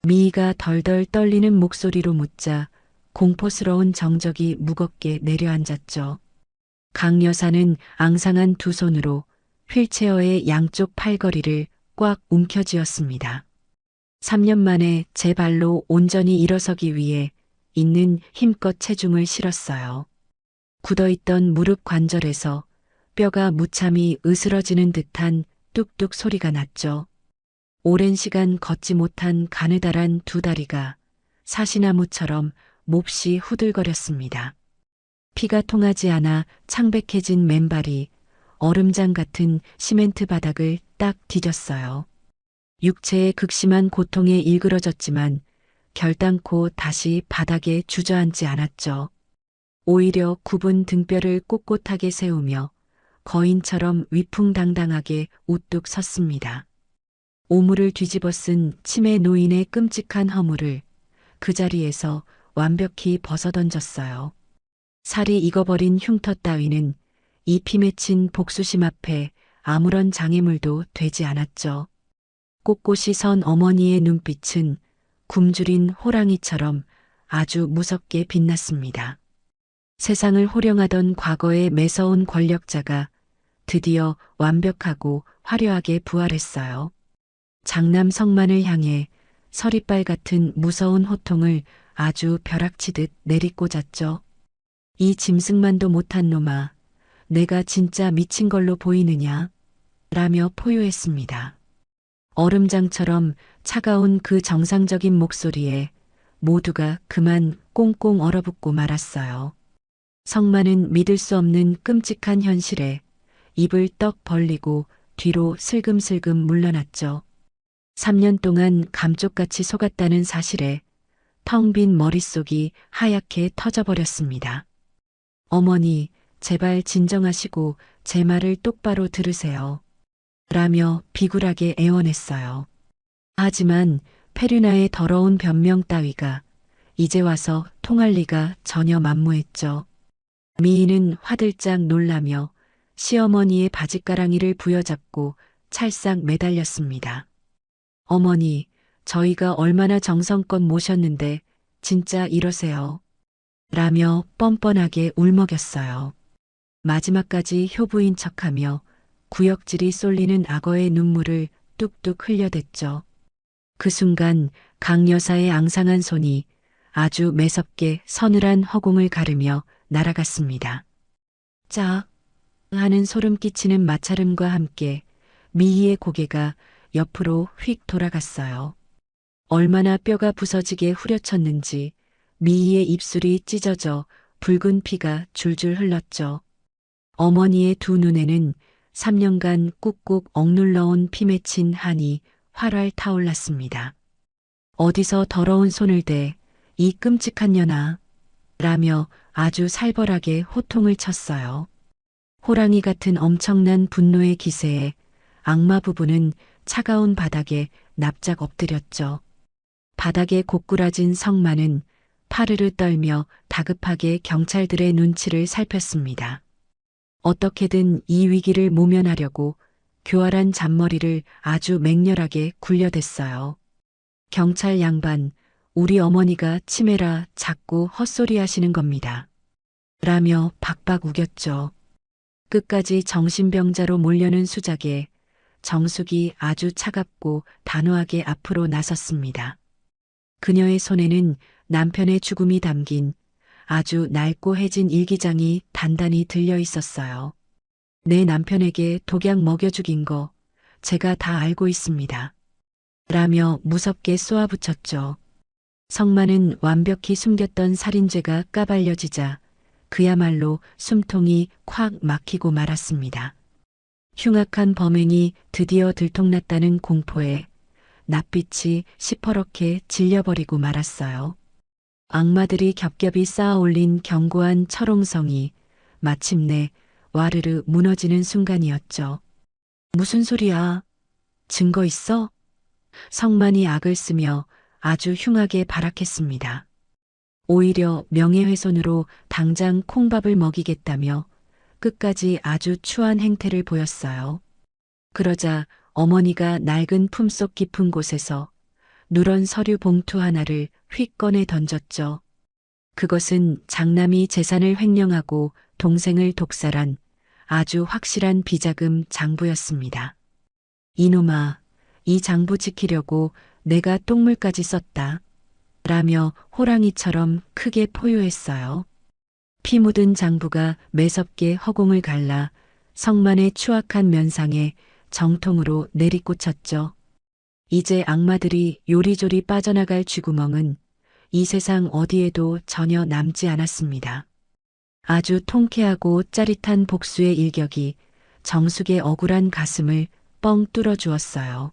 미희가 덜덜 떨리는 목소리로 묻자 공포스러운 정적이 무겁게 내려앉았죠. 강 여사는 앙상한 두 손으로 휠체어의 양쪽 팔걸이를 꽉 움켜쥐었습니다. 3년 만에 제 발로 온전히 일어서기 위해 있는 힘껏 체중을 실었어요. 굳어있던 무릎 관절에서 뼈가 무참히 으스러지는 듯한 뚝뚝 소리가 났죠. 오랜 시간 걷지 못한 가느다란 두 다리가 사시나무처럼 몹시 후들거렸습니다. 피가 통하지 않아 창백해진 맨발이 얼음장 같은 시멘트 바닥을 딱 뒤졌어요. 육체의 극심한 고통에 일그러졌지만 결단코 다시 바닥에 주저앉지 않았죠. 오히려 굽은 등뼈를 꼿꼿하게 세우며 거인처럼 위풍당당하게 우뚝 섰습니다. 오물을 뒤집어 쓴 치매 노인의 끔찍한 허물을 그 자리에서 완벽히 벗어던졌어요. 살이 익어버린 흉터 따위는 이 피 맺힌 복수심 앞에 아무런 장애물도 되지 않았죠. 꼿꼿이 선 어머니의 눈빛은 굶주린 호랑이처럼 아주 무섭게 빛났습니다. 세상을 호령하던 과거의 매서운 권력자가 드디어 완벽하고 화려하게 부활했어요. 장남 성만을 향해 서리빨 같은 무서운 호통을 아주 벼락치듯 내리꽂았죠. 이 짐승만도 못한 놈아, 내가 진짜 미친 걸로 보이느냐? 라며 포효했습니다. 얼음장처럼 차가운 그 정상적인 목소리에 모두가 그만 꽁꽁 얼어붙고 말았어요. 성만은 믿을 수 없는 끔찍한 현실에 입을 떡 벌리고 뒤로 슬금슬금 물러났죠. 3년 동안 감쪽같이 속았다는 사실에 텅 빈 머릿속이 하얗게 터져버렸습니다. 어머니, 제발 진정하시고 제 말을 똑바로 들으세요. 라며 비굴하게 애원했어요. 하지만 페류나의 더러운 변명 따위가 이제 와서 통할 리가 전혀 만무했죠. 미인은 화들짝 놀라며 시어머니의 바짓가랑이를 부여잡고 찰싹 매달렸습니다. 어머니, 저희가 얼마나 정성껏 모셨는데 진짜 이러세요. 라며 뻔뻔하게 울먹였어요. 마지막까지 효부인 척하며 구역질이 쏠리는 악어의 눈물을 뚝뚝 흘려댔죠. 그 순간 강 여사의 앙상한 손이 아주 매섭게 서늘한 허공을 가르며 날아갔습니다. 짝 하는 소름 끼치는 마찰음과 함께 미희의 고개가 옆으로 휙 돌아갔어요. 얼마나 뼈가 부서지게 후려쳤는지 미희의 입술이 찢어져 붉은 피가 줄줄 흘렀죠. 어머니의 두 눈에는 3년간 꾹꾹 억눌러온 피 맺힌 한이 활활 타올랐습니다. 어디서 더러운 손을 대 이 끔찍한 년아 라며 아주 살벌하게 호통을 쳤어요. 호랑이 같은 엄청난 분노의 기세에 악마 부부는 차가운 바닥에 납작 엎드렸죠. 바닥에 고꾸라진 성만은 파르르 떨며 다급하게 경찰들의 눈치를 살폈습니다. 어떻게든 이 위기를 모면하려고 교활한 잔머리를 아주 맹렬하게 굴려댔어요. 경찰 양반, 우리 어머니가 치매라 자꾸 헛소리 하시는 겁니다. 라며 박박 우겼죠. 끝까지 정신병자로 몰려는 수작에 정숙이 아주 차갑고 단호하게 앞으로 나섰습니다. 그녀의 손에는 남편의 죽음이 담긴 아주 낡고 해진 일기장이 단단히 들려 있었어요. 내 남편에게 독약 먹여 죽인 거 제가 다 알고 있습니다. 라며 무섭게 쏘아붙였죠. 성만은 완벽히 숨겼던 살인죄가 까발려지자 그야말로 숨통이 콱 막히고 말았습니다. 흉악한 범행이 드디어 들통났다는 공포에 낯빛이 시퍼렇게 질려버리고 말았어요. 악마들이 겹겹이 쌓아 올린 견고한 철옹성이 마침내 와르르 무너지는 순간이었죠. 무슨 소리야? 증거 있어? 성만이 악을 쓰며 아주 흉하게 발악했습니다. 오히려 명예훼손으로 당장 콩밥을 먹이겠다며 끝까지 아주 추한 행태를 보였어요. 그러자 어머니가 낡은 품속 깊은 곳에서 누런 서류 봉투 하나를 휙 꺼내 던졌죠. 그것은 장남이 재산을 횡령하고 동생을 독살한 아주 확실한 비자금 장부였습니다. 이놈아, 이 장부 지키려고 내가 똥물까지 썼다. 라며 호랑이처럼 크게 포효했어요. 피 묻은 장부가 매섭게 허공을 갈라 성만의 추악한 면상에 정통으로 내리꽂혔죠. 이제 악마들이 요리조리 빠져나갈 쥐구멍은 이 세상 어디에도 전혀 남지 않았습니다. 아주 통쾌하고 짜릿한 복수의 일격이 정숙의 억울한 가슴을 뻥 뚫어 주었어요.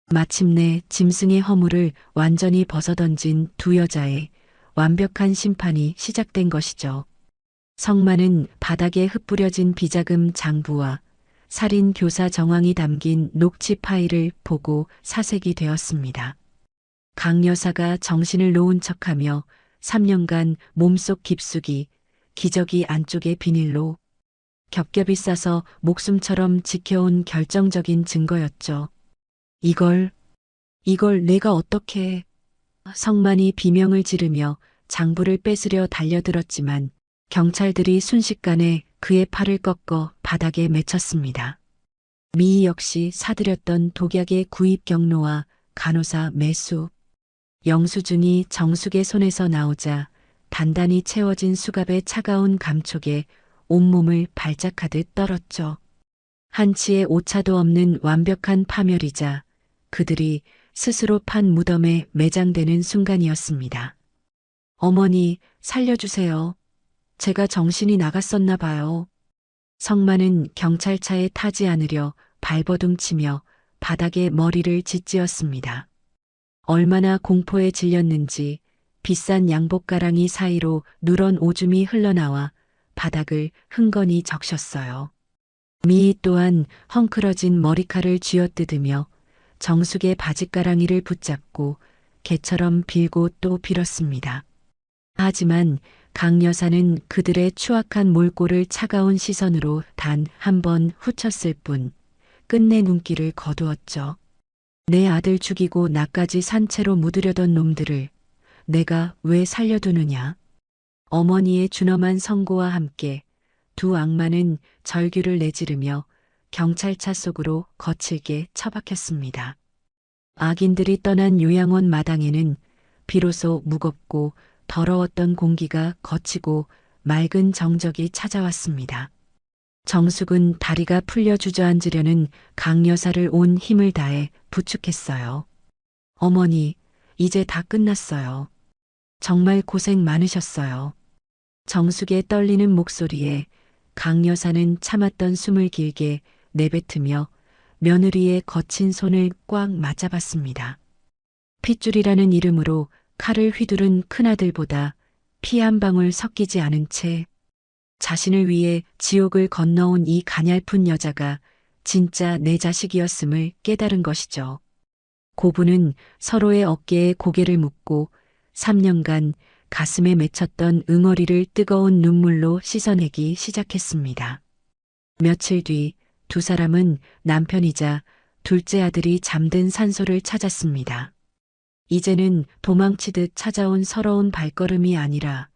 마침내 짐승의 허물을 완전히 벗어던진 두 여자의 완벽한 심판이 시작된 것이죠. 성만은 바닥에 흩뿌려진 비자금 장부와 살인 교사 정황이 담긴 녹취 파일을 보고 사색이 되었습니다. 강 여사가 정신을 놓은 척하며 3년간 몸속 깊숙이 기저귀 안쪽의 비닐로 겹겹이 싸서 목숨처럼 지켜온 결정적인 증거였죠. 이걸 내가 어떻게... 성만이 비명을 지르며 장부를 뺏으려 달려들었지만 경찰들이 순식간에 그의 팔을 꺾어 바닥에 맺혔습니다. 미 역시 사들였던 독약의 구입 경로와 간호사 매수. 영수증이 정숙의 손에서 나오자 단단히 채워진 수갑의 차가운 감촉에 온몸을 발작하듯 떨었죠. 한치의 오차도 없는 완벽한 파멸이자 그들이 스스로 판 무덤에 매장되는 순간이었습니다. 어머니, 살려주세요. 제가 정신이 나갔었나 봐요. 성만은 경찰차에 타지 않으려 발버둥치며 바닥에 머리를 짓지었습니다. 얼마나 공포에 질렸는지 비싼 양복가랑이 사이로 누런 오줌이 흘러나와 바닥을 흥건히 적셨어요. 미 또한 헝클어진 머리칼을 쥐어뜯으며 정숙의 바짓가랑이를 붙잡고 개처럼 빌고 또 빌었습니다. 하지만 강 여사는 그들의 추악한 몰골을 차가운 시선으로 단 한 번 후쳤을 뿐 끝내 눈길을 거두었죠. 내 아들 죽이고 나까지 산채로 묻으려던 놈들을 내가 왜 살려두느냐. 어머니의 준엄한 선고와 함께 두 악마는 절규를 내지르며 경찰차 속으로 거칠게 처박혔습니다. 악인들이 떠난 요양원 마당에는 비로소 무겁고 더러웠던 공기가 거치고 맑은 정적이 찾아왔습니다. 정숙은 다리가 풀려 주저앉으려는 강 여사를 온 힘을 다해 부축했어요. 어머니, 이제 다 끝났어요. 정말 고생 많으셨어요. 정숙의 떨리는 목소리에 강 여사는 참았던 숨을 길게 내뱉으며 며느리의 거친 손을 꽉 맞잡았습니다. 핏줄이라는 이름으로 칼을 휘두른 큰아들보다 피 한 방울 섞이지 않은 채 자신을 위해 지옥을 건너온 이 가냘픈 여자가 진짜 내 자식이었음을 깨달은 것이죠. 고부는 서로의 어깨에 고개를 묻고 3년간 가슴에 맺혔던 응어리를 뜨거운 눈물로 씻어내기 시작했습니다. 며칠 뒤 두 사람은 남편이자 둘째 아들이 잠든 산소를 찾았습니다. 이제는 도망치듯 찾아온 서러운 발걸음이 아니라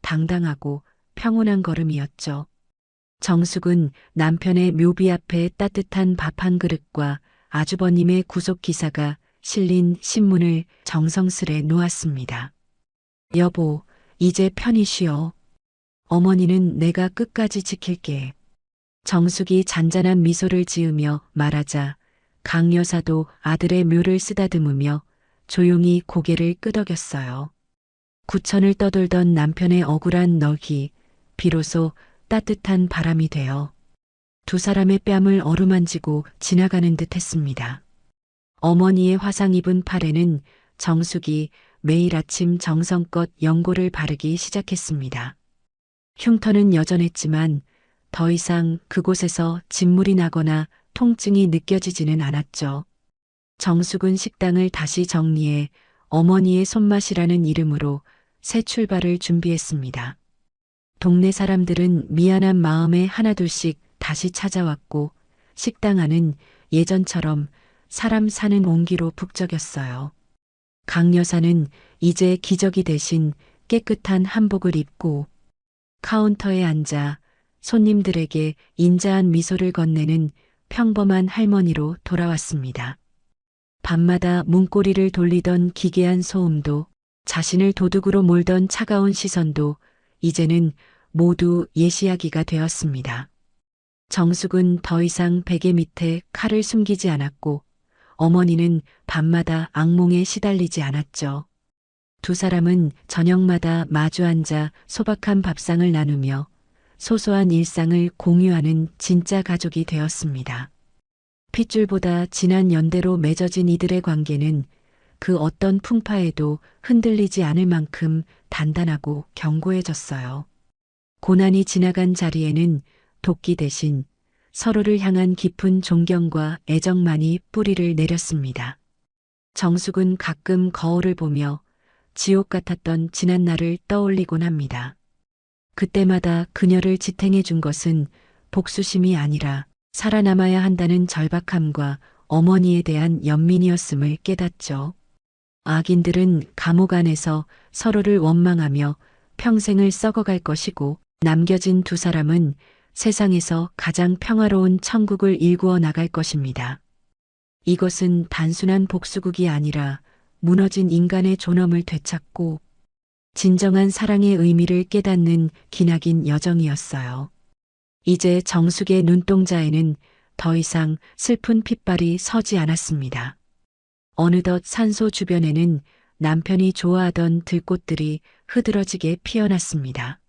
당당하고 평온한 걸음이었죠. 정숙은 남편의 묘비 앞에 따뜻한 밥 한 그릇과 아주버님의 구속 기사가 실린 신문을 정성스레 놓았습니다. 여보, 이제 편히 쉬어. 어머니는 내가 끝까지 지킬게. 정숙이 잔잔한 미소를 지으며 말하자 강 여사도 아들의 묘를 쓰다듬으며 조용히 고개를 끄덕였어요. 구천을 떠돌던 남편의 억울한 넋이 비로소 따뜻한 바람이 되어 두 사람의 뺨을 어루만지고 지나가는 듯 했습니다. 어머니의 화상 입은 팔에는 정숙이 매일 아침 정성껏 연고를 바르기 시작했습니다. 흉터는 여전했지만 더 이상 그곳에서 진물이 나거나 통증이 느껴지지는 않았죠. 정숙은 식당을 다시 정리해 어머니의 손맛이라는 이름으로 새 출발을 준비했습니다. 동네 사람들은 미안한 마음에 하나둘씩 다시 찾아왔고 식당 안은 예전처럼 사람 사는 온기로 북적였어요. 강 여사는 이제 기저귀 대신 깨끗한 한복을 입고 카운터에 앉아 손님들에게 인자한 미소를 건네는 평범한 할머니로 돌아왔습니다. 밤마다 문고리를 돌리던 기괴한 소음도 자신을 도둑으로 몰던 차가운 시선도 이제는 모두 예시하기가 되었습니다. 정숙은 더 이상 베개 밑에 칼을 숨기지 않았고 어머니는 밤마다 악몽에 시달리지 않았죠. 두 사람은 저녁마다 마주 앉아 소박한 밥상을 나누며 소소한 일상을 공유하는 진짜 가족이 되었습니다. 핏줄보다 진한 연대로 맺어진 이들의 관계는 그 어떤 풍파에도 흔들리지 않을 만큼 단단하고 견고해졌어요. 고난이 지나간 자리에는 도끼 대신 서로를 향한 깊은 존경과 애정만이 뿌리를 내렸습니다. 정숙은 가끔 거울을 보며 지옥 같았던 지난 날을 떠올리곤 합니다. 그때마다 그녀를 지탱해 준 것은 복수심이 아니라 살아남아야 한다는 절박함과 어머니에 대한 연민이었음을 깨닫죠. 악인들은 감옥 안에서 서로를 원망하며 평생을 썩어갈 것이고 남겨진 두 사람은 세상에서 가장 평화로운 천국을 일구어 나갈 것입니다. 이것은 단순한 복수극이 아니라 무너진 인간의 존엄을 되찾고 진정한 사랑의 의미를 깨닫는 기나긴 여정이었어요. 이제 정숙의 눈동자에는 더 이상 슬픈 핏발이 서지 않았습니다. 어느덧 산소 주변에는 남편이 좋아하던 들꽃들이 흐드러지게 피어났습니다.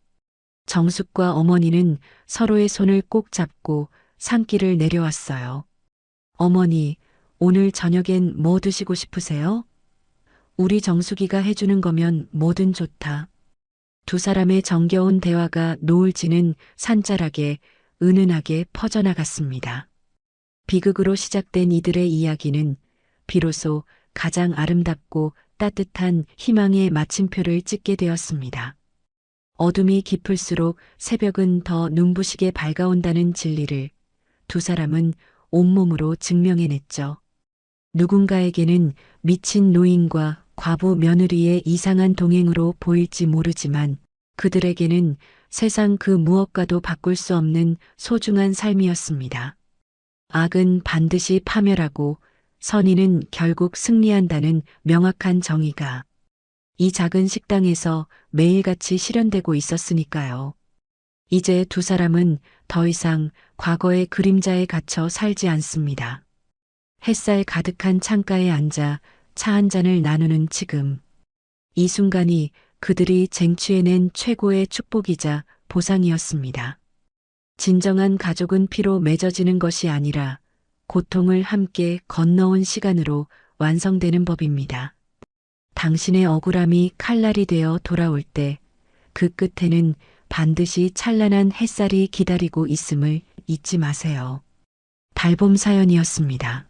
정숙과 어머니는 서로의 손을 꼭 잡고 산길을 내려왔어요. 어머니, 오늘 저녁엔 뭐 드시고 싶으세요? 우리 정숙이가 해주는 거면 뭐든 좋다. 두 사람의 정겨운 대화가 노을 지는 산자락에 은은하게 퍼져나갔습니다. 비극으로 시작된 이들의 이야기는 비로소 가장 아름답고 따뜻한 희망의 마침표를 찍게 되었습니다. 어둠이 깊을수록 새벽은 더 눈부시게 밝아온다는 진리를 두 사람은 온몸으로 증명해냈죠. 누군가에게는 미친 노인과 과부 며느리의 이상한 동행으로 보일지 모르지만 그들에게는 세상 그 무엇과도 바꿀 수 없는 소중한 삶이었습니다. 악은 반드시 파멸하고 선의는 결국 승리한다는 명확한 정의가 이 작은 식당에서 매일같이 실현되고 있었으니까요. 이제 두 사람은 더 이상 과거의 그림자에 갇혀 살지 않습니다. 햇살 가득한 창가에 앉아 차 한 잔을 나누는 지금. 이 순간이 그들이 쟁취해낸 최고의 축복이자 보상이었습니다. 진정한 가족은 피로 맺어지는 것이 아니라 고통을 함께 건너온 시간으로 완성되는 법입니다. 당신의 억울함이 칼날이 되어 돌아올 때 그 끝에는 반드시 찬란한 햇살이 기다리고 있음을 잊지 마세요. 달봄 사연이었습니다.